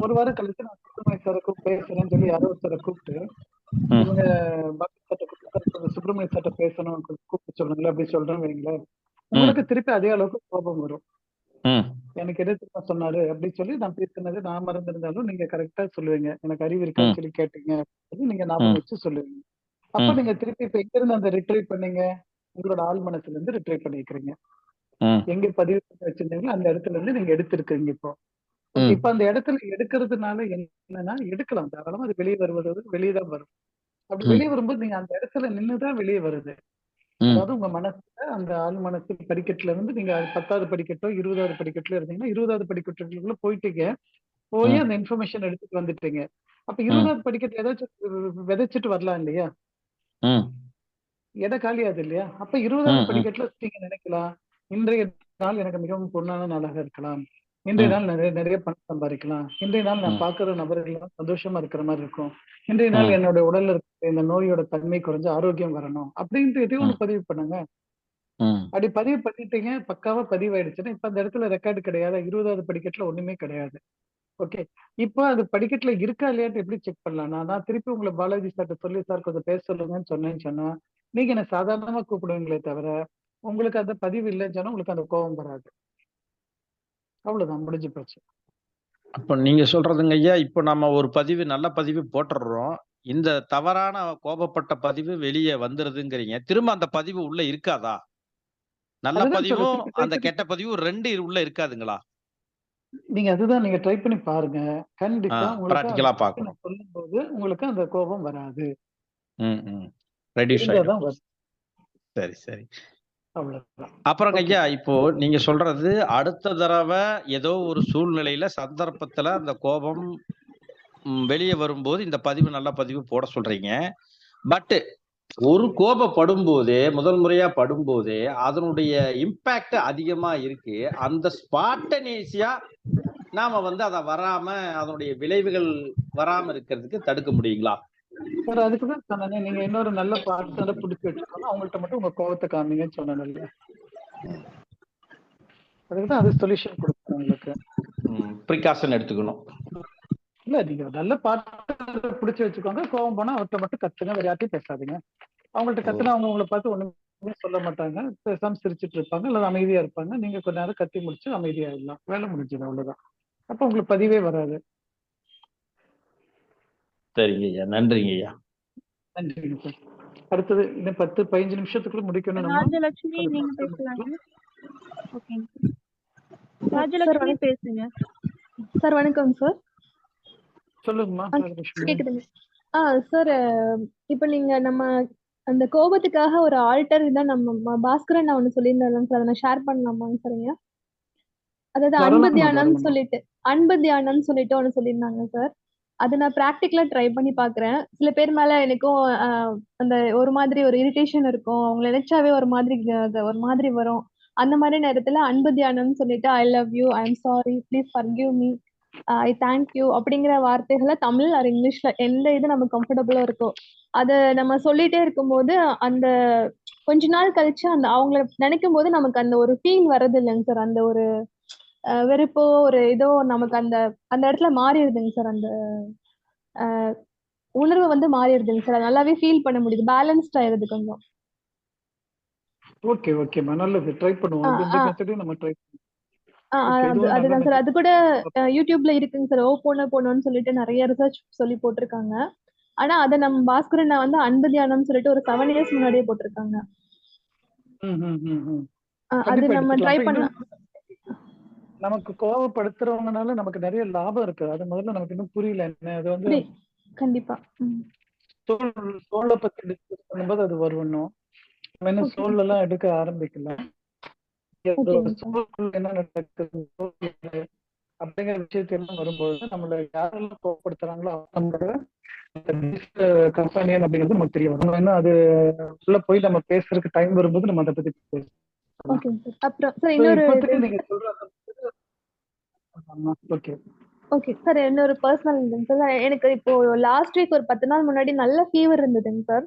ஒரு வாரம் கழிச்சு நான் சுப்பிரமணிய சாரை கூப்பிட்டு பேசுறேன்னு சொல்லி யாரோ ஒருத்தரை கூப்பிட்டு, இவங்க சுப்பிரமணிய சார்ட்ட பேசணும் கூப்பிட்டு சொல்லுங்களேன் அப்படி சொல்றேன்னு வைங்களேன், உங்களுக்கு திருப்பி அதே அளவுக்கு கோபம் வரும். எனக்கு எதிர்த்து சொன்னாரு அப்படின்னு சொல்லி நான் பேசினது நான் மறந்திருந்தாலும் நீங்க கரெக்டா சொல்லுவீங்க, எனக்கு அறிவு இருக்கான்னு சொல்லி கேட்டீங்க நீங்க ஞாபகம் வச்சு சொல்லுவீங்க. அப்ப நீங்க திருப்பி இப்ப எங்க இருந்து அந்த ரிட்ரைவ் பண்ணீங்க, உங்களோட ஆள் மனசுல இருந்து ரிட்ரைவ் பண்ணிக்கிறீங்க. எங்க பதிவு பண்ணி வச்சிருந்தீங்களோ அந்த இடத்துல இருந்து நீங்க எடுத்திருக்கீங்க. இப்போ இப்ப அந்த இடத்துல எடுக்கிறதுனால என்னன்னா, எடுக்கலாம் தாராளமா, அது வெளியே வருவது வெளியேதான் வரும். அப்படி வெளியே வரும்போது நீங்க அந்த இடத்துல நின்னுதான் வெளியே வருது. அதாவது உங்க மனசுல அந்த ஆள் மனசு படிக்கட்டுல இருந்து நீங்க 10வது படிக்கட்டோ 20வது படிக்கட்டுல இருந்தீங்கன்னா 20வது படிக்கட்டுக்குள்ள போயிட்டீங்க, போய் அந்த இன்ஃபர்மேஷன் எடுத்துட்டு வந்துட்டீங்க. அப்ப 20வது படிக்கட்டுல ஏதாச்சும் விதைச்சிட்டு வரலாம் இல்லையா, இடம் காலியாது இல்லையா. அப்ப 20வது படிக்கட்டுல நீங்க நினைக்கலாம், இன்றைய நாள் எனக்கு மிகவும் பொன்னான நாளாக இருக்கலாம், இன்றைய நாள் நிறைய பணம் சம்பாதிக்கலாம், இன்றைய நாள் நான் பாக்குற நபர்கள் சந்தோஷமா இருக்கிற மாதிரி இருக்கும், இன்றைய நாள் என்னோட உடல்ல இருக்க இந்த நோயோட தன்மை குறைஞ்சு ஆரோக்கியம் வரணும் அப்படின்ட்டு எதையும் ஒண்ணு பதிவு பண்ணுங்க. அப்படி பதிவு பண்ணிட்டீங்க, பக்காவா பதிவாயிடுச்சுன்னா இப்ப அந்த இடத்துல ரெக்கார்டு கிடையாது, 20வது படிக்கட்டுல ஒண்ணுமே கிடையாது. ஓகே, இப்போ அது படிக்கட்டுல இருக்கா இல்லையான்னு எப்படி செக் பண்ணலாம்? நான் திருப்பி உங்களை பாலாஜி சார்ட்ட சொல்லி சார் கொஞ்சம் பேச சொல்லுங்கன்னு சொன்னா நீங்க என்ன சாதாரணமா கூப்பிடுவீங்களே தவிர உங்களுக்கு அந்த பதிவு இல்லைன்னு சொன்னா உங்களுக்கு அந்த கோபம் வராது. அவ்வளவுதான், முடிஞ்சு போச்சு. அப்ப நீங்க சொல்றதுங்க ஐயா, இப்போ நம்ம ஒரு பதிவு நல்ல பதிவு போட்டுடுறோம், இந்த தவறான கோபப்பட்ட பதிவு வெளியே வந்துருதுங்கிறீங்க, திரும்ப அந்த பதிவு உள்ள இருக்காதா? நல்ல பதிவும் அந்த கெட்ட பதிவும் 2 உள்ள இருக்காதுங்களா? நீங்க அதுதான் நீங்க ட்ரை பண்ணி பாருங்க, கண்டிப்பா பிராக்டிகலா பார்க்கணும். சொல்லும்போது உங்களுக்கு அந்த கோபம் வராது. ரெடியூஸ் ஆயிடும். சரி சரி. அப்புறம் ஐயா, இப்போ நீங்க சொல்றது அடுத்த தடவை ஏதோ ஒரு சூழ்நிலையில சந்தர்ப்பத்துல அந்த கோபம் வெளியே வரும்போது இந்த பதிவு நல்ல பதிவு போட சொல்றீங்க. பட் ஒரு கோபப்படும் போதே, முதல் முறையா படும்போதே அதனுடைய இம்பாக்ட் அதிகமா இருக்கு. அந்த ஸ்பான்டேனியஸா நாம வந்து அத வராம, அதனுடைய விளைவுகள் வராம இருக்கிறதுக்கு தடுக்க முடியுங்களா? சார் அதுக்குதான் சொன்னேன், நீங்க இன்னொரு நல்ல பார்ட்னரை பிடிச்சி வச்சுக்கணும், அவங்கள்ட்ட மட்டும் உங்க கோபத்தை காமிங்கன்னு சொன்னேன். அதுக்குதான் அது சொல்யூஷன் கொடுக்குறோம் உங்களுக்கு. ப்ரிகாஷன் எடுத்துக்கணும். இல்ல நீங்க நல்ல பாட்டு பிடிச்சி வச்சுக்கோங்க. கோவம் போனா அவர்கிட்ட மட்டும் கத்துங்க, வேற யார்ட்டையும் பேசாதீங்க. அவங்கள்ட்ட கத்துனா அவங்க உங்களை பார்த்து ஒண்ணுமே சொல்ல மாட்டாங்க, பேசாம சிரிச்சிட்டு இருப்பாங்க அல்லது அமைதியா இருப்பாங்க. நீங்க கொஞ்ச நேரம் கத்தி முடிச்சு அமைதியாயிடலாம், வேலை முடிஞ்சது, அவ்வளவுதான். அப்ப உங்களுக்கு பதிவே வராது. சரிங்க ஐயா, நன்றிங்க ஐயா. நன்றிங்க சார். அடுத்தது இன்னும் 10-15 நிமிஷத்துக்குள்ள முடிக்கணும். நம்ம ராஜலட்சுமி கொஞ்சம் நீங்க fast ஆ பேசலாங்க. முடிக்கலாம். ஓகேங்க சார் ராஜலட்சுமி பேசுங்க. சார் வணக்கம் சார். சொல்லுங்கம்மா ராஜலட்சுமி. கேக்குதுங்க. சார் இப்ப நீங்க நம்ம அந்த கோபத்துக்காக ஒரு ஆல்டர் தான் நம்ம பாஸ்கரன் நான் ஒண்ணு சொல்லியிருந்தேன் சார், அதை நான் ஷேர் பண்ணலாமாங்க சரிங்க? அதாவது அன்பு தியானம்னு சொல்லிட்டு ஒண்ணு சொல்லியிருந்தாங்க சார். அதை நான் ப்ராக்டிக்கலா ட்ரை பண்ணி பாக்குறேன். சில பேர் மேல எனக்கும் அந்த ஒரு மாதிரி ஒரு இரிட்டேஷன் இருக்கும், அவங்களை நினைச்சாவே ஒரு மாதிரி வரும். அந்த மாதிரி நேரத்துல அன்பு தியானம்னு சொல்லிட்டு I love you, I am sorry, please forgive me, I thank you அப்படிங்கிற வார்த்தைகளை தமிழ் ஆர் இங்கிலீஷ்ல எந்த இது நமக்கு கம்ஃபர்டபுளா இருக்கோ அதை நம்ம சொல்லிட்டே இருக்கும்போது அந்த கொஞ்ச நாள் கழிச்சு அந்த அவங்கள நினைக்கும் போது நமக்கு அந்த ஒரு ஃபீல் வர்றது இல்லைங்க சார். அந்த ஒரு வெறுப்போ ஒரு இதோ நமக்கு அந்த அந்த இடத்துல மாறிடுதுங்க சார். அந்த உணர்வு வந்து மாறிடுதுங்க சார். நல்லாவே ஃபீல் பண்ண முடியுது, பேலன்ஸ்ட் ஆயிருது கொஞ்சம். ஓகே ஓகேம்மா, நல்லது. ட்ரை பண்ணுவோம். இந்த மெத்தடையும் நம்ம ட்ரை பண்ணுவோம். அதுதான் சார். அது கூட யூடியூப்ல இருக்குங்க சார். போனோன்னு சொல்லிட்டு நிறைய ரிசர்ச் சொல்லி போட்டிருக்காங்க. ஆனா அதை நம்ம பாஸ்கரன் வந்து அன்பு தியானம்னு சொல்லிட்டு ஒரு 7 years முன்னாடியே போட்டிருக்காங்க. அது நம்ம ட்ரை பண்ணலாம். நமக்கு கோவப்படுத்துறவங்கனால நமக்கு நிறைய லாபம் இருக்கு. அது முதல்ல நமக்கு இன்னும் புரியல. அது வந்து கண்டிப்பா சோலை பத்தி டிஸ்கஸ் பண்ணும்போது அது வரும். நம்ம இன்னும் சோல் எல்லாம் எடுக்க ஆரம்பிக்கல. என்ன நடக்குது அப்படிங்கிற விஷயத்தெல்லாம் வரும்போது நம்மள யாரெல்லாம் கோவப்படுத்துறாங்களோ அவங்களோட கம்பெனியன் அப்படிங்கிறது நமக்கு தெரிய வரும். இன்னும் அது உள்ள போய் நம்ம பேசுறதுக்கு டைம் வரும்போது நம்ம அதை பத்தி பேசலாம். நீங்க சொல்ற ஓகே சார். இன்னொரு பர்சனல் சார், எனக்கு இப்போ லாஸ்ட் வீக் ஒரு 10 நாள் முன்னாடி நல்ல ஃபீவர் இருந்ததுங்க சார்.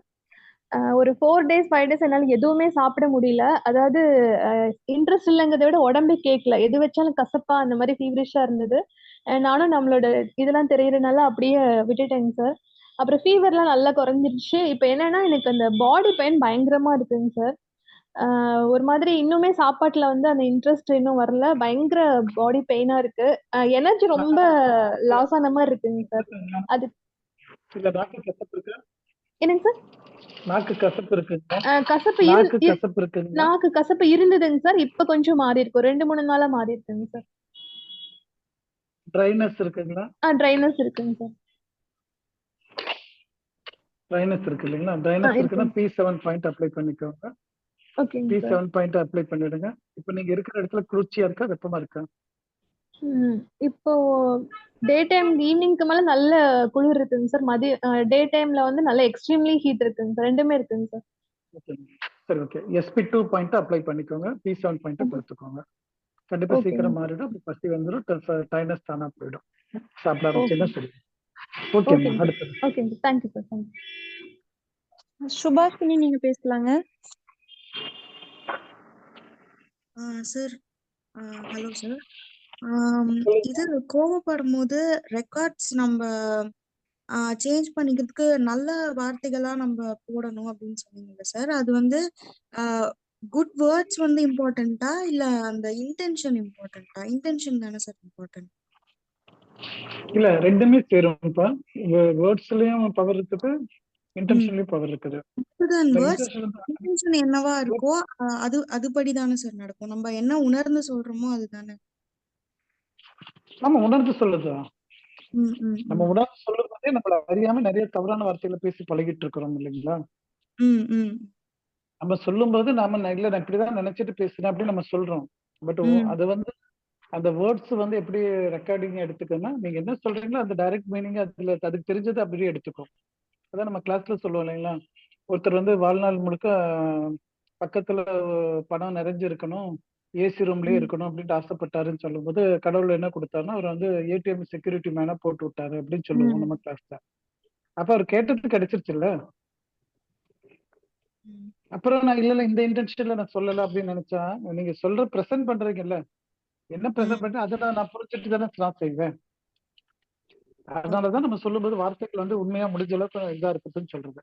ஒரு 4 days 5 days என்னால எதுவுமே சாப்பிட முடியல. அதாவது இன்ட்ரெஸ்ட் இல்லைங்கிறத விட உடம்பே கேட்கல, எது வச்சாலும் கசப்பா அந்த மாதிரி ஃபீவரிஷா இருந்தது. நானும் நம்மளோட இதெல்லாம் தெரியறதுனால அப்படியே விட்டுட்டேங்க சார். அப்புறம் ஃபீவர்லாம் நல்லா குறைஞ்சிருச்சு. இப்போ என்னன்னா எனக்கு அந்த பாடி பெயின் பயங்கரமா இருக்குங்க சார். ஒரு மாதிரி இன்னுமே சாப்பாட்டுல வந்து அந்த இன்ட்ரெஸ்ட் இன்னும் வரல. பயங்கர பாடி பெயினா இருக்கு. எனர்ஜி ரொம்ப லாஸ் ஆன மாதிரி இருக்குங்க சார். அது என்னங்க சார்? நாக்கு கசப்பு இருக்கு. நாக்கு கசப்பு இருந்ததுங்க சார். இப்ப கொஞ்சம் மாறி இருக்கும். 2-3 நாளா மாறி இருக்குங்க சார். ட்ரைனஸ் இருக்குங்களா? ட்ரைனஸ் இருக்குங்க சார். ட்ரைனஸ் இருக்கு இல்லைங்களா? ட்ரைனஸ் இருக்குன்னா P7 பாயிண்ட் அப்ளை பண்ணிக்கோங்க. P7 பாயிண்ட் அப்ளை பண்ணிடுங்க. இப்போ நீங்க இருக்கிற இடத்துல குளிர்ச்சியா இருக்கா, வெப்பமா இருக்கா? இப்போ டே டைம் ஈவினிங்க்கு மேல நல்ல குளிர் இருக்குங்க சார். டே டைம்ல வந்து நல்ல எக்ஸ்ட்ரீம்லி ஹீட் இருக்குங்க சார். ரெண்டுமே இருக்குங்க சார். சரி ஓகே. SP2 பாயிண்ட் அப்ளை பண்ணிக்கோங்க. P7 பாயிண்ட் கொடுத்துக்கோங்க. கண்டிப்பா சீக்கிரம் மாறிடும். பசி வந்துடும், டைனஸ் தானா போயிடும். சாப்பிட ஆரம்பிச்சீங்கன்னா சரி. ஓகேம்மா, அடுத்து. ஓகேங்க, தேங்க்யூ சார். தேங்க்யூ. சுபாஷினி நீங்க பேசலாங்க. Sir hello sir. இது கோவப்படும் போது ரெக்கார்ட்ஸ் நம்ம சேஞ்ச் பண்ணிக்கிறதுக்கு நல்ல வார்த்தைகளா நம்ம போடணும் அப்படின்னு சொன்னீங்கல்ல சார். அது வந்து குட் வேர்ட்ஸ் வந்து இம்பார்ட்டண்டா இல்ல அந்த இன்டென்ஷன் இம்பார்ட்டண்டா? இன்டென்ஷன் தானே சார் இம்பார்ட்டன்ட்? இல்ல, ரெண்டுமே சேரும்ப்பா. வேர்ட்ஸ்லயும் பவர் இருக்குது, இன்டென்ஷன்லயும் பவர் இருக்குது. இன்டென்ஷன் என்னவா இருக்கோ அதுபடி தானே சார் நடக்கும். நம்ம என்ன உணர்ந்து சொல்றோமோ அதுதானே. நம்ம உணர்ந்து சொல்லுதா? நம்ம உணர்ந்து சொல்லும்போதே நம்மள அறியாம நிறைய தவறான வார்த்தைகளை பேசி பழகிட்டு இருக்கிறோம் இல்லைங்களா? நம்ம சொல்லும் போது நாம இல்ல நான் இப்படிதான் நினைச்சிட்டு பேசுறேன் அப்படின்னு நம்ம சொல்றோம். பட் அது வந்து அந்த வேர்ட்ஸ் வந்து எப்படி ரெக்கார்டிங் எடுத்துக்கன்னா, நீங்க என்ன சொல்றீங்களோ அந்த டைரக்ட் மீனிங் அதுக்கு தெரிஞ்சது அப்படியே எடுத்துக்கும். அதான் நம்ம கிளாஸ்ல சொல்லுவோம் இல்லைங்களா? ஒருத்தர் வந்து வாழ்நாள் முழுக்க பக்கத்துல பணம் நிறைஞ்சு இருக்கணும், ஏசி ரூம்லயே இருக்கணும் அப்படின்ட்டு ஆசைப்பட்டாருன்னு சொல்லும் போது கடவுள் என்ன கொடுத்தாருன்னா, அவர் வந்து ஏடிஎம் செக்யூரிட்டி மேனா போட்டு விட்டாரு அப்படின்னு சொல்லுவோம் நம்ம கிளாஸ்ல. அப்ப அவர் கேட்டது கிடைச்சிருச்சு இல்ல. அப்புறம் நான் இல்ல இந்த இன்டென்ஷன்ல நான் சொல்லல அப்படின்னு நினைச்சா, நீங்க சொல்ற பிரசன்ட் பண்றீங்கல்ல, என்ன ப்ரெசென்ட் பண்ணி அதை நான் புரிஞ்சுட்டு தானே நான் செய்வேன். அதனாலதான் நம்ம சொல்லும்போது வார்த்தைகள் வந்து உண்மையா முடிஞ்ச அளவுக்கு இதா இருக்குதுன்னு சொல்றது.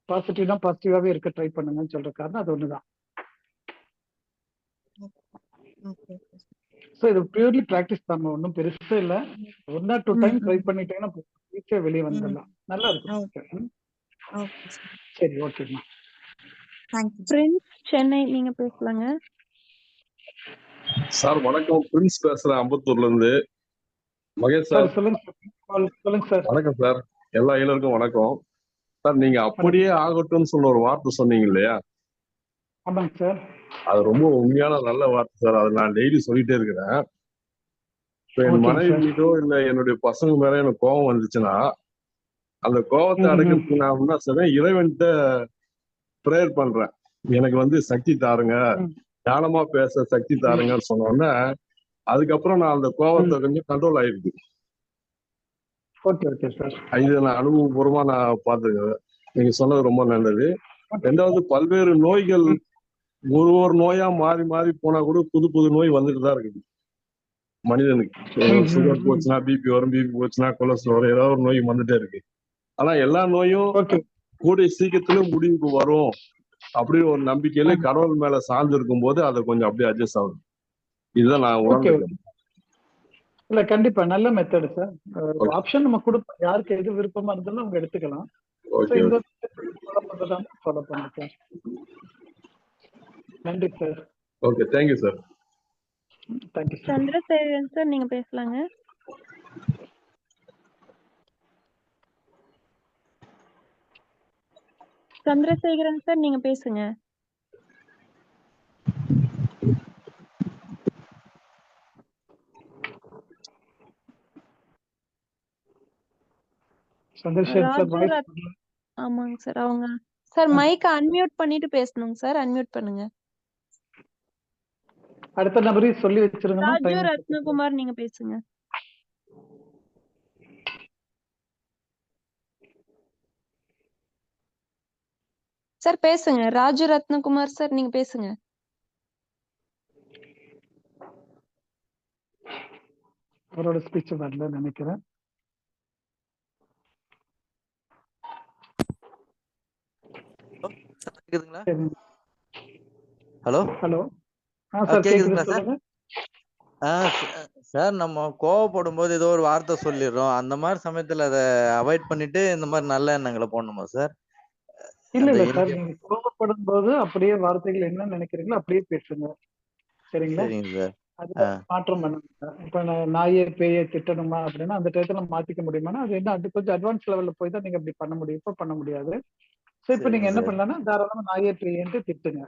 பாசிட்டிவ்னா பாசிட்டிவாவே இருக்க ட்ரை பண்ணுங்கன்னு சொல்ற காரணம் அது ஒண்ணுதான். ஸோ இது பியூர்லி ப்ராக்டிஸ் தான், ஒன்றும் பெருசா இல்லை. 1 or 2 டைம் ட்ரை பண்ணிட்டீங்கன்னா ஈஸியா வெளியே வந்துடலாம். நல்லா இருக்கும். சரி, ஓகேம்மா. பிரின்ஸ் சென்னை, நீங்க பேசலாங்க. சார் வணக்கம், பிரின்ஸ் பேசுறேன் அம்பத்தூர்ல இருந்து. மகேஷ் சார் சொல்லுங்க சார். வணக்கம் சார், எல்லா இயலருக்கும் வணக்கம் சார். நீங்க அப்படியே ஆகட்டும்னு சொன்ன ஒரு வார்த்தை சொன்னீங்க இல்லையா? ஆமாங்க சார். அது ரொம்ப உண்மையான நல்ல வார்த்தை சார். அதை நான் டெய்லி சொல்லிட்டே இருக்கிறேன். இப்போ என் மனைவி மீதோ இல்ல என்னுடைய பசங்க மேல எனக்கு கோபம் வந்துச்சுன்னா, அந்த கோபத்தை அடக்கிறதுக்கு நான் என்ன செய்வேன், இறைவன்கிட்ட ப்ரேயர் பண்றேன். எனக்கு வந்து சக்தி தாருங்க, ஞானமா பேச சக்தி தாருங்கன்னு சொன்னோன்னே அதுக்கப்புறம் நான் அந்த கோபத்தை கொஞ்சம் கண்ட்ரோல் ஆயிருக்கு. இது நான் அனுபவபூர்வமா நான் பார்த்துருக்கேன். நீங்க சொன்னது ரொம்ப நல்லது. ரெண்டாவது, பல்வேறு நோய்கள் ஒரு நோயா மாறி மாறி போனா கூட புது புது நோய் வந்துட்டு தான் இருக்குது மனிதனுக்கு. சுகர் போச்சுன்னா பிபி வரும், பிபி போச்சுன்னா கொலஸ்ட்ரால் வரும், ஏதாவது ஒரு நோய் வந்துட்டே இருக்கு. ஆனா எல்லா நோயும் கூடிய சீக்கிரத்துல முடிவுக்கு வரும் அப்படின்னு ஒரு நம்பிக்கையில கடவுள் மேல சார்ந்து இருக்கும் போது அதை கொஞ்சம் அப்படியே அட்ஜஸ்ட் ஆகுது. இதுதான் நான் உணர்ந்தேன். இல்ல கண்டிப்பா நல்ல மெத்தட் சார். ஆப்ஷன் நம்ம கொடுப்போம், யாருக்கு எது விருப்பமா இருந்தாலும் அவங்க எடுத்துக்கலாம். ஃபாலோ பண்ணுங்க சார். நன்றி sir. Okay, thank you sir. Thank you sir. Chandrasekaran sir, நீங்க பேசலாங்க. சந்திரசேகரன் சார், நீங்க பேசுங்க. ஆமாங்க சார், அவங்க சார் மைக்க அன்மியூட் பண்ணிட்டு பேசணுங்க சார். அன்மியூட் பண்ணுங்க. அடுத்த நபரையும் சொல்லி வச்சிருங்க. ராஜு ரத்னகுமார், நீங்க பேசுங்க. சார் பேசுங்க. ராஜு ரத்னகுமார் சார், நீங்க பேசுங்க. அவரோட ஸ்பீச் வரல நினைக்கிறேன். ஹலோ ஹலோ கேக்குதுங்களா சார்? சார், நம்ம கோவப்படும் போது ஏதோ ஒரு வார்த்தை சொல்லிடுறோம். அந்த மாதிரி சமயத்துல அதை அவாய்ட் பண்ணிட்டு இந்த மாதிரி நல்ல எண்ணங்களை போடணுமா சார்? இல்ல சார், நீங்க கோபப்படும் போது அப்படியே வார்த்தைகள் என்ன நினைக்கிறீங்களோ அப்படியே பேசுங்க. சரிங்களா? அது மாற்றம் பண்ணுங்க. இப்ப நாயை பேயை திட்டணுமா அப்படின்னா அந்த டயத்துல மாத்திக்க முடியுமானா அது என்ன, அது கொஞ்சம் அட்வான்ஸ் லெவல்ல போய் தான் நீங்க அப்படி பண்ண முடியும். இப்ப பண்ண முடியாது. சோ இப்ப நீங்க என்ன பண்ணலாம்னா தாராளமா நாயை பேயன்ட்டு திட்டுங்க.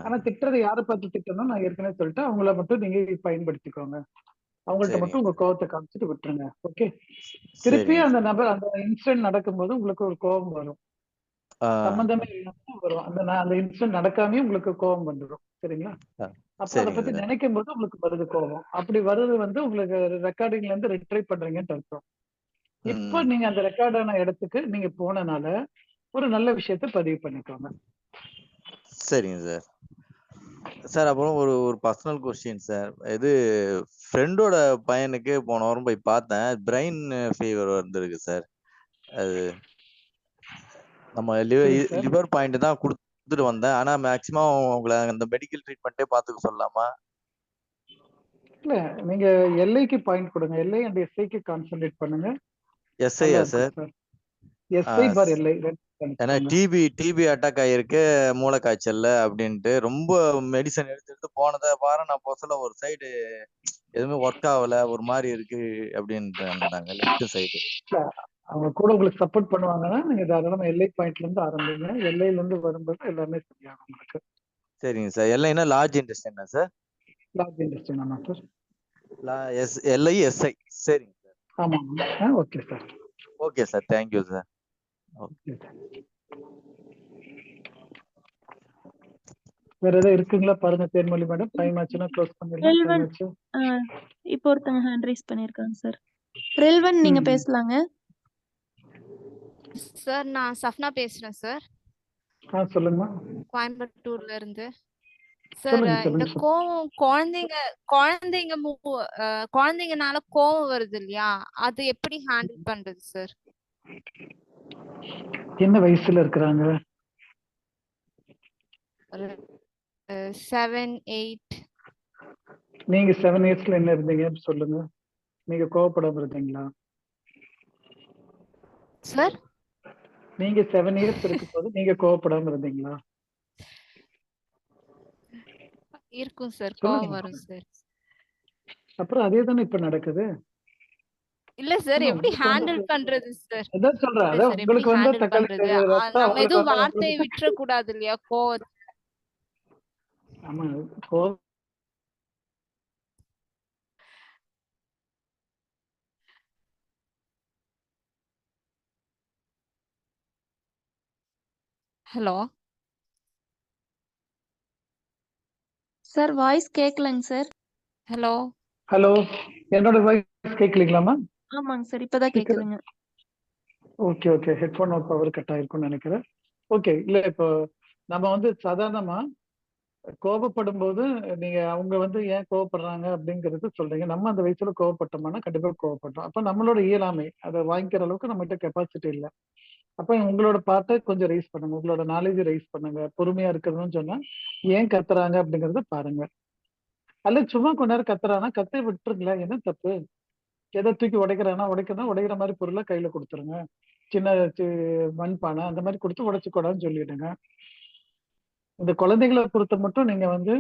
ஆனா திட்டுறது யாரை பார்த்து திட்டணும் நான் ஏற்கனவே சொல்லிட்டு அவங்கள மட்டும் நீங்க பயன்படுத்திக்கோங்க. அவங்கள்ட்ட மட்டும் உங்க கோபத்தை காமிச்சிட்டு விட்டுருங்க. ஓகே. திருப்பி அந்த நபர் அந்த இன்சிடென்ட் நடக்கும்போது உங்களுக்கு ஒரு கோபம் வரும், சம்பந்தமே இல்லாம வரும். அந்த இன்சிடென்ட் நடக்காம உங்களுக்கு கோபம் வந்துடும். சரிங்களா? அப்ப அதை பத்தி நினைக்கும் போது உங்களுக்கு வருது கோபம். அப்படி வருது வந்து உங்களுக்கு ரெக்கார்டிங்ல இருந்து ரிட்ரைவ் பண்றீங்கன்னு அர்த்தம். இப்போ நீங்க அந்த ரெக்கார்டான இடத்துக்கு நீங்க போனனால ஒரு நல்ல விஷயத்த பதிவு பண்ணிக்கோங்க. சரிங்க சார். சார், அப்புறம் ஒரு பர்சனல் கொஸ்டின் சார். இது ஃப்ரெண்டோட பையனுக்கு போன வாரம் போய் பார்த்தேன். பிரெயின் ஃபீவர் வந்துருக்கு சார். அது நம்ம லிவர் பாயிண்ட் தான் கொடுத்துட்டு வந்தேன். ஆனா மேக்சிமம் உங்களை அந்த மெடிக்கல் ட்ரீட்மெண்ட்டே பார்த்துக்க சொல்லலாமா? இல்ல, நீங்க எல்ஐக்கு பாயிண்ட் கொடுங்க. எல்ஐ அண்ட் எஸ்ஐக்கு கான்சென்ட்ரேட் பண்ணுங்க. எஸ்ஐயா சார்? எஸ்ஐ பார் எல்ஐ. ஏன்னா டிபி அட்டாக் ஆயிருக்கு மூளை காய்ச்சல்ல அப்படின்ட்டு ரொம்ப மெடிசன் எடுத்து போனதை வாரம் நான் போசல ஒரு சைடு எதுவுமே ஒர்க் ஆகல, ஒரு மாதிரி இருக்கு அப்படின்றாங்க. லெஃப்ட் சைடு அவங்க கூட உங்களுக்கு சப்போர்ட் பண்ணுவாங்கன்னா நீங்க தாராளமா எல்ஐ பாயிண்ட்ல இருந்து ஆரம்பிங்க. எல்ஐல இருந்து வரும்போது எல்லாமே சரியாகும் உங்களுக்கு. சரிங்க சார். எல்ஐனா லார்ஜ் இன்டெஸ்டைனா சார்? லார்ஜ் இன்டெஸ்டைன் ஆமா சார். LI SI. சரிங்க சார். ஆமா. Okay sir. Okay sir, thank you sir. வேற ஏதாவது இருக்குங்களா பாருங்க தேன்மொழி மேடம். டைம் ஆச்சுன்னா க்ளோஸ் பண்ணிடலாம். இப்போ ஒருத்தங்க ஹேண்ட் ரைஸ் பண்ணிருக்காங்க சார். ரில்வன், நீங்க பேசலாங்க. சார், நான் சஃப்னா பேசுறேன் சார். சொல்லுங்கம்மா. கோயம்புத்தூர்ல இருந்து. சார் சொல்லுங்க இந்த சொல்லுங்க சொல்லுங்க. கோவம் குழந்தைங்கனால கோவம் வருது இல்லையா, அது எப்படி ஹேண்டில் பண்றது சார்? என்ன வயசுல இருக்கிறாங்க? ஒரு 7, 8. நீங்க 7 இயர்ஸ்ல என்ன இருந்தீங்க சொல்லுங்க. நீங்க கோவப்படாம இருந்தீங்களா? சார் நீங்க 7 இயர்ஸ் இருக்கும்போது நீங்க கோவப்படாம இருந்தீங்களா? இருக்கும் சார், சொல்லுங்க. கோவம் வரும் சார். அப்புறம் அதே தானே இப்ப நடக்குது. இல்ல சார், ஆமா, எப்படி உங்களுக்கு ஹேண்டில் வந்து பண்றது சார்? அதான் சொல்றேன். இல்ல அதான் சார், எப்படி உங்களுக்கு வந்து ஹேண்டில் தக்காளி பண்றது? ரத்தம், நம்ம அவங்களுக்கு எதுவும் வந்து வார்த்தையை உங்களுக்கு விட்டுற கூடாது இல்லையா கோவம். ஆமா கோவம். ஹலோ சார் வாய்ஸ் கேட்கலங்க சார். ஹலோ ஹலோ, என்னோட வாய்ஸ் கேட்கலீங்களாமா? ஆமாங்க சார், இப்பதான் கேக்குதுங்க. Okay okay, headphone power cut ஆயிருக்கும்னு நினைக்கிறேன். ஓகே, இல்ல இப்போ நம்ம வந்து சாதாரணமா கோபப்படும் போது நீங்க அவங்க வந்து ஏன் கோவப்படுறாங்க அப்படிங்கறது சொல்றீங்க. நம்ம அந்த வயசுல கோவப்பட்டோம்னா கண்டிப்பா கோவப்பட்டோம். அப்ப நம்மளோட இயலாமை அதை வாங்கிக்கிற அளவுக்கு நம்மகிட்ட கெப்பாசிட்டி இல்லை. அப்ப உங்களோட பார்ட்டை கொஞ்சம் ரைஸ் பண்ணுங்க, உங்களோட நாலேஜ் ரைஸ் பண்ணுங்க. பொறுமையா இருக்கணும்னு சொன்னா ஏன் கத்துறாங்க அப்படிங்கறத பாருங்க. அல்ல சும்மா கொஞ்ச நேரம் கத்துறானா கத்து விட்டுருங்களேன், என்ன தப்பு? எதை தூக்கி உடைக்கிறானா உடைக்கிற மாதிரி பொருளை கையில கொடுத்துருங்க. சின்ன மண்பானை அந்த மாதிரி கொடுத்து உடைச்சுக்கூடாதுன்னு சொல்லிடுங்க. இந்த குழந்தைகளை பொறுத்த மட்டும் நீங்க வந்து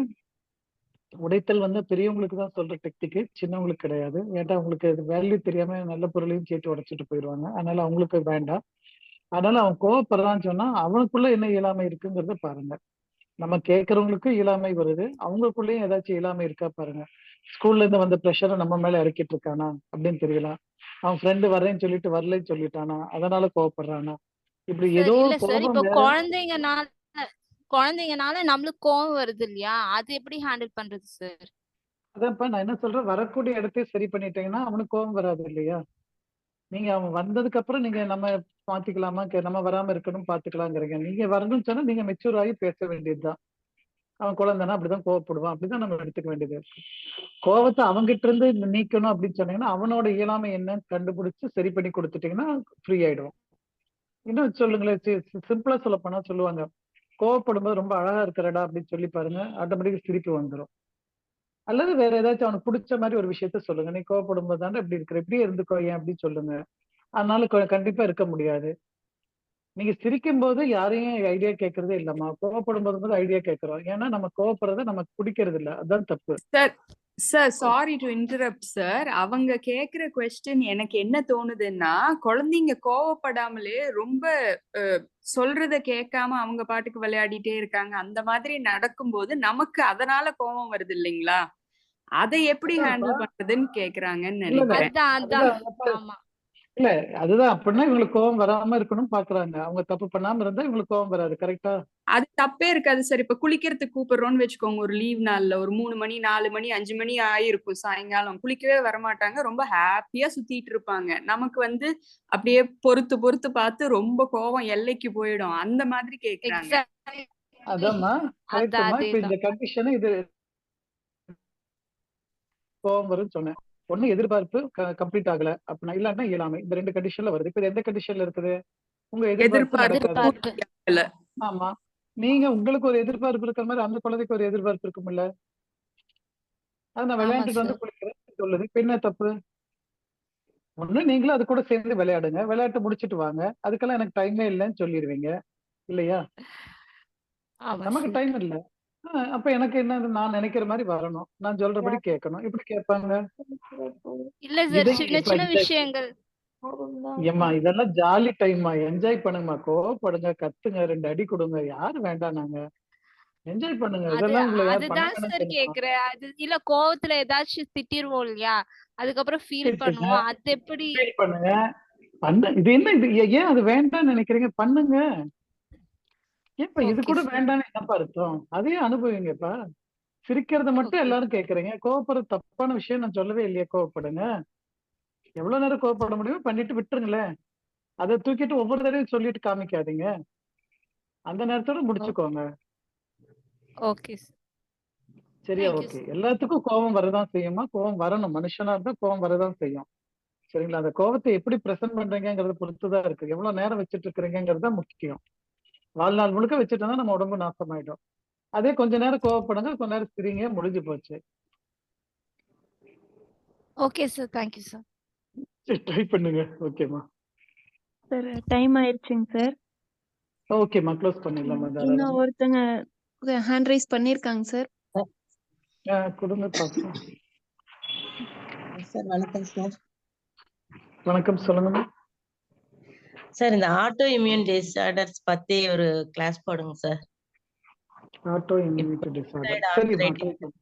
உடைத்தல் வந்து பெரியவங்களுக்கு தான் சொல்ற டெக்னிக்கு, சின்னவங்களுக்கு கிடையாது. ஏன்டா அவங்களுக்கு அது வேல்யூ தெரியாம நல்ல பொருளையும் சேர்த்து உடைச்சிட்டு போயிடுவாங்க. அதனால அவங்களுக்கு வேண்டாம். அதனால அவன் கோவப்படுறான்னு சொன்னா அவனுக்குள்ள என்ன இயலாமை இருக்குங்கிறத பாருங்க. நம்ம கேட்கறவங்களுக்கு இயலாமை வருது, அவங்களுக்குள்ளேயும் ஏதாச்சும் இயலாமை இருக்கா பாருங்க. ஸ்கூல்ல இருந்து வந்த ப்ரெஷரை நம்ம மேல இறக்கிட்டு இருக்கானா அப்படின்னு தெரியல. அவன் ஃப்ரெண்டு வரேன்னு சொல்லிட்டு வரலன்னு சொல்லிட்டானா, அதனால கோவப்படுறானா? இப்படி சார் ஏதோ இல்ல சார், கோபம் இப்போ வேற. குழந்தைங்கனால நம்மளுக்கு கோவம் வருது இல்லையா, அது எப்படி ஹேண்டில் பண்றது சார்? அதான்ப்பா நான் என்ன சொல்றேன், வரக்கூடிய இடத்தையும் சரி பண்ணிட்டீங்கன்னா அவனுக்கு கோபம் வராது இல்லையா? நீங்க அவன் வந்ததுக்கு அப்புறம் நீங்க நம்ம மாத்திக்கலாமா, நம்ம வராம இருக்கணும் பாத்துக்கலாங்கிறீங்க. நீங்க வரணும்னு சொன்னா நீங்க மெச்சூர் ஆகி பேச வேண்டியதுதான். அவன் குழந்தைனா அப்படிதான் கோவப்படுவான், அப்படிதான் நம்ம எடுத்துக்க வேண்டியது இருக்கு. கோவத்தை அவங்கிட்ட இருந்து நீக்கணும் அப்படின்னு சொன்னீங்கன்னா அவனோட இயலாமை என்னன்னு கண்டுபிடிச்சு சரி பண்ணி கொடுத்துட்டீங்கன்னா ஃப்ரீ ஆயிடுவோம். இன்னும் சொல்லுங்களேன், சிம்பிளா சொல்ல போனா சொல்லுவாங்க, கோவப்படும் போது ரொம்ப அழகா இருக்கிறடா அப்படின்னு சொல்லி பாருங்க, ஆட்டோமேட்டிக்கா சிரிப்பு வந்துடும். அல்லது வேற ஏதாச்சும் அவனுக்கு பிடிச்ச மாதிரி ஒரு விஷயத்த சொல்லுங்க. நீ கோவப்படும் போது தானே இப்படி இருக்கிற, இப்படியே இருந்துக்கோ ஏன் அப்படின்னு சொல்லுங்க. அதனால கண்டிப்பா இருக்க முடியாது. நீங்க சிரிக்கும் போது யாரையும் ஐடியா கேட்கறதே இல்லம்மா, கோவப்படும் போது ஐடியா கேட்கறோம். ஏன்னா நம்ம கோவப்படுறத நமக்கு பிடிக்கிறது இல்ல, அதுதான் தப்பு. Sir sorry to interrupt sir. அவங்க கேக்குற கொஸ்டின் எனக்கு என்ன தோணுதுன்னா, குழந்தைங்க கோவப்படாமலே ரொம்ப சொல்றத கேட்காம அவங்க பாட்டுக்கு விளையாடிட்டே இருக்காங்க. அந்த மாதிரி நடக்கும்போது நமக்கு அதனால கோவம் வருது இல்லைங்களா? அதை எப்படி ஹேண்டில் பண்றதுன்னு கேக்குறாங்கன்னு நினைக்கிறேன். ஆமா இல்ல அதுதான், அப்படின்னா இவங்களுக்கு கோவம் வராம இருக்கணும் பாக்குறாங்க. அவங்க தப்பு பண்ணாம இருந்தா இவங்களுக்கு கோவம் வராது. கரெக்டா? அது தப்பே இருக்காது சார். இப்ப குளிக்கிறதுக்கு கூப்பிடுறோம்னு வச்சுக்கோங்க, ஒரு லீவ் நாள்ல ஒரு 3 மணி 4 மணி 5 மணி ஆயிருக்கும் சாயங்காலம். குளிக்கவே வரமாட்டாங்க, ரொம்ப ஹாப்பியா சுத்திட்டு இருப்பாங்க. நமக்கு வந்து அப்படியே பொறுத்து பொறுத்து பார்த்து ரொம்ப கோவம் எல்லைக்கு போயிடும். அந்த மாதிரி கேக்குறாங்க. அதாம்மா கரெக்ட்மா. இப்ப இந்த கண்டிஷன் இது கோவம் வரும்னு சொன்னேன். ஒண்ணு எதிர்பார்ப்பு கம்ப்ளீட் ஆகல அப்படின்னா, இல்லாட்டா இயலாமை. இந்த 2 கண்டிஷன்ல வருது. இப்ப எந்த கண்டிஷன்ல இருக்குது? உங்க எதிர்பார்ப்பு நடக்காது. ஆமா, நீங்க உங்களுக்கு ஒரு எதிர்பார்ப்பு இருக்கிற மாதிரி அந்த குழந்தைக்கு ஒரு எதிர்பார்ப்பு இருக்கும்ல. அது நான் விளையாண்டுட்டு வந்து குளிக்கிறேன் சொல்லுது, இப்ப என்ன தப்பு? ஒண்ணு நீங்களும் அது கூட சேர்ந்து விளையாடுங்க, விளையாட்டு முடிச்சிட்டு வாங்க. அதுக்கெல்லாம் எனக்கு டைமே இல்லைன்னு சொல்லிடுவீங்க இல்லையா? நமக்கு டைம் இல்ல. அப்ப எனக்கு என்ன, நான் நினைக்கிற மாதிரி வரணும், நான் சொல்றபடி கேட்கணும். இப்படி கேட்பாங்க. இல்ல சார், சின்ன சின்ன விஷயங்கள். ஏம்மா இதெல்லாம் ஜாலி டைம்மா, என்ஜாய் பண்ணுங்கம்மா. கோவப்படுங்க, கத்துங்க, 2 அடி கொடுங்க, யாரு வேண்டாம், நாங்க என்ஜாய் பண்ணுங்க. இதெல்லாம் உங்களை யார் பண்ண அதுதான் வேணாம்னு சார் சொல்லுமா? கேக்குறேன். அது இல்ல, கோவத்துல ஏதாச்சும் திட்டிருவோம் இல்லையா, அதுக்கப்புறம் ஃபீல் பண்ணுவோம். அது எப்படி ஃபீல் பண்ணுங்க. இது என்ன, இது ஏன் அது வேண்டாம்னு நினைக்கிறீங்க? பண்ணுங்க. ஏப்பா இது கூட வேண்டாம்னு என்னப்பா அர்த்தம்? அதையும் அனுபவிங்கப்பா. சிரிக்கிறத மட்டும் எல்லாரும் கேக்குறீங்க, கோவப்படுறது தப்பான விஷயம் நான் சொல்லவே இல்லையே. கோவப்படுங்க, எவ்வளவு நேரம் கோவப்பட முடியுமோ பண்ணிட்டு விட்டுருங்களேன். அதை தூக்கிட்டு ஒவ்வொரு தடவையும் சொல்லிட்டு காமிக்காதீங்க. அந்த நேரத்தோட முடிச்சுக்கோங்க. ஓகே சரியா? Thank you okay. சார். எல்லாத்துக்கும் கோபம் வரதான் செய்யுமா? கோபம் வரணும். மனுஷனா இருந்தா கோபம் வரதான் செய்யும். சரிங்களா? அந்த கோபத்தை எப்படி பிரசன்ட் பண்றீங்கங்கிறத பொறுத்துதான் இருக்கு. எவ்வளவு நேரம் வச்சுட்டு இருக்கிறீங்கிறது தான் முக்கியம். வாழ்நாள் முழுக்க வச்சுட்டோம்னா நம்ம உடம்பு நாசமாயிடும். அதே கொஞ்ச நேரம் கோவப்படுங்க, கொஞ்ச நேரம் சிரிங்க, முடிஞ்சு போச்சு. Okay sir. Thank you sir. சரி, ட்ரை பண்ணுங்க. ஓகேம்மா. சார் டைம் ஆயிடுச்சுங்க சார். ஓகேம்மா, க்ளோஸ் பண்ணிடலாமா இன்னும் தாராளமா? ஒருத்தங்க ஹேண்ட் ரைஸ் பண்ணிருக்காங்க சார். கொடுங்க பாப்போம். சார் வணக்கம் சார். வணக்கம், சொல்லுங்கம்மா. சார் இந்த ஆட்டோ இம்யூன் டிசார்டர்ஸ் பத்தி ஒரு கிளாஸ் போடுங்க சார். Auto immunity disorder. சரிம்மா, ட்ரை பண்ணுங்க.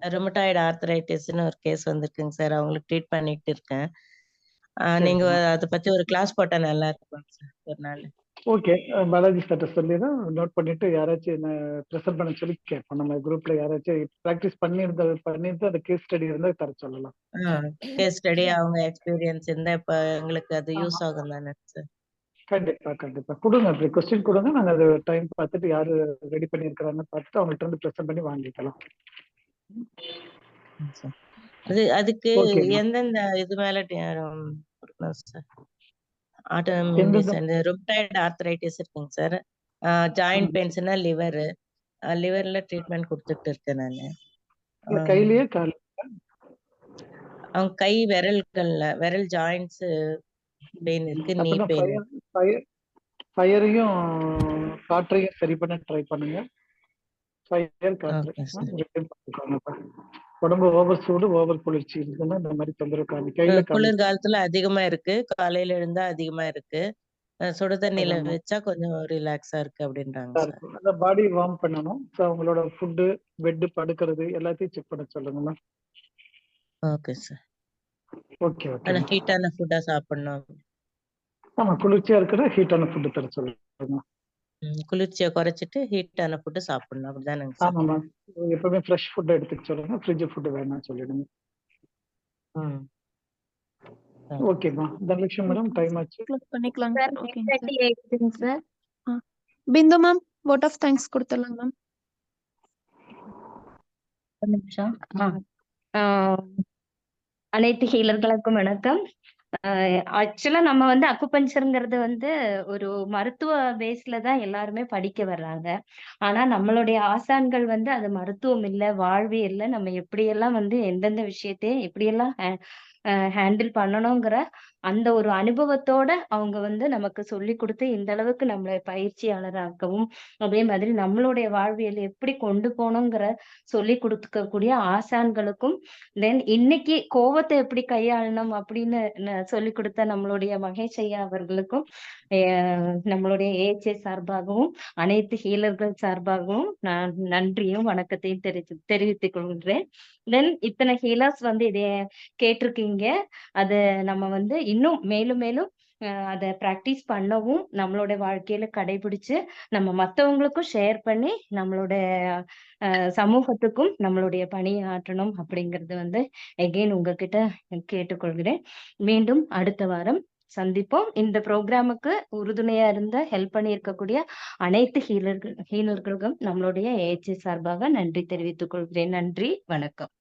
ருமட்டாய்டு ஆர்த்தரைட்டிஸ்னு ஒரு கேஸ் வந்திருக்குங்க சார். அவங்களுக்கு ட்ரீட் பண்ணிட்டு இருக்கேன். நீங்க சரிம்மா. அதை பத்தி ஒரு கிளாஸ் போட்டா நல்லா இருக்கும் சார் ஒரு நாள். ஓகே, பாலாஜி சார்ட்ட சொல்லி தான் நோட் பண்ணிட்டு யாராச்சும் என்ன ப்ரெசென்ட் பண்ண சொல்லி கேட்போம். நம்ம குரூப்ல யாராச்சும் ப்ராக்டிஸ் பண்ணிட்டு அந்த கேஸ் ஸ்டடி இருந்தா தர சொல்லலாம். கேஸ் ஸ்டடி அவங்க எக்ஸ்பீரியன்ஸ் இருந்தா இப்ப எங்களுக்கு அது ஆமா. யூஸ் ஆகும் தானே சார்? கண்டிப்பா கண்டிப்பா கொடுங்க. அப்படி கொஸ்டின் கொடுங்க, நாங்க அது டைம் பார்த்துட்டு யாரு ரெடி பண்ணியிருக்கிறாங்கன்னு பார்த்துட்டு அவங்கள்ட்ட இருந்து ப்ரெசென்ட் பண்ணி வாங்கிக்கலாம். அதுக்கு ஓகேம்மா. எந்தெந்த இது மேல கொடுக்கணும் சார்? ஆட்டோ எந்தெந்த ருமட்டாய்டு ஆர்த்தரைட்டிஸ் இருக்குங்க சார். ஜாயிண்ட் பெயின்ஸ்னா லிவர்ல ட்ரீட்மெண்ட் கொடுத்துட்டு இருக்கேன் நானு. கையிலேயே கால் அவங்க கை விரல் ஜாயிண்ட்ஸ் பெயின் இருக்கு, நீ அப்படின்னா பெயின். ஃபயரையும் காற்றையும் சரி பண்ண ட்ரை பண்ணுங்க. ஃபயர் காற்று ஓகே சார். ரெண்டையும் பார்த்துக்கோங்கப்பா. உடம்பு ஓவர் சூடு ஓவர் குளிர்ச்சி இருக்குன்னா இந்த மாதிரி தொந்தரவு காமி கையில காமி. குளிர்காலத்துல அதிகமா இருக்கு, காலையில எழுந்தா அதிகமா இருக்கு. சுடு தண்ணியில ஆமா. வச்சா கொஞ்சம் ரிலாக்ஸா இருக்கு அப்படின்றாங்க சார். அந்த பாடி வார்ம் பண்ணணும். ஸோ அவங்களோட ஃபுட்டு, பெட், படுக்கிறது எல்லாத்தையும் செக் பண்ண சொல்லுங்கம்மா. Okay sir. Okay okay. ஆனா ஹீட்டான ஃபுட்டா சாப்பிடணும். ஆமா, குளிர்ச்சியா இருக்கிற ஹீட்டான ஃபுட்டு தர சொல்லுங்க. குளிர்ச்சியை குறைச்சிட்டு ஹீட்டான ஃபுட்டு சாப்பிடணும் அப்படிதானங்க சார்? ஆமாம்மா, எப்பவுமே ஃப்ரெஷ் ஃபுட்டை எடுத்துக்க சொல்லுங்க. ஃப்ரிட்ஜ் ஃபுட்டு வேணாம் சொல்லிடுங்க. ஓகேம்மா. தனலட்சுமி மேடம், டைம் ஆச்சு. க்ளோஸ் பண்ணிக்கலாங்க சார் சார். ஓகேங்க sir. 8:30 sir. Bindu ma'am vote of thanks கொடுத்துடலாம் மேம். ஒரு நிமிஷம். அனைத்து ஹீலர்களுக்கும் வணக்கம். ஆக்சுவலா நம்ம வந்து அக்குபஞ்சர்ங்கிறது வந்து ஒரு மருத்துவ பேஸ்ல தான் எல்லாருமே படிக்க வர்றாங்க. ஆனா நம்மளுடைய ஆசான்கள் வந்து அது மருத்துவம் இல்ல, வாழ்வியல்ல நம்ம எப்படியெல்லாம் வந்து எந்தெந்த விஷயத்தையும் எப்படியெல்லாம் ஹேண்டில் பண்ணணுங்கிற அந்த ஒரு அனுபவத்தோட அவங்க வந்து நமக்கு சொல்லி கொடுத்து இந்த அளவுக்கு நம்மளை பயிற்சியாளராக்கவும், அதே மாதிரி நம்மளுடைய வாழ்வியல் எப்படி கொண்டு போகணுங்கிற சொல்லி கொடுக்கக்கூடிய ஆசான்களுக்கும், தென் இன்னைக்கு கோவத்தை எப்படி கையாளணும் அப்படின்னு சொல்லி கொடுத்த நம்மளுடைய மகேஷ் ஐயா அவர்களுக்கும், நம்மளுடைய ஏஹெச்ஏ சார்பாகவும் அனைத்து ஹீலர்கள் சார்பாகவும் நான் நன்றியும் வணக்கத்தையும் தெரிவித்துக் கொள்கிறேன். தென் இத்தனை ஹீலர்ஸ் வந்து இதை கேட்டிருக்கீங்க. அது நம்ம வந்து இன்னும் மேலும் மேலும் அதை பிராக்டிஸ் பண்ணவும், நம்மளோட வாழ்க்கையில கடைபிடிச்சு நம்ம மற்றவங்களுக்கும் ஷேர் பண்ணி நம்மளோட சமூகத்துக்கும் நம்மளுடைய பணியை ஆற்றணும் அப்படிங்கிறது வந்து எகெயின் உங்ககிட்ட கேட்டுக்கொள்கிறேன். மீண்டும் அடுத்த வாரம் சந்திப்போம். இந்த ப்ரோக்ராமுக்கு உறுதுணையா இருந்த ஹெல்ப் பண்ணி இருக்கக்கூடிய அனைத்து ஹீலர்களுக்கும் நம்மளுடைய ஏஹெச்ஏ சார்பாக நன்றி தெரிவித்துக் கொள்கிறேன். நன்றி, வணக்கம்.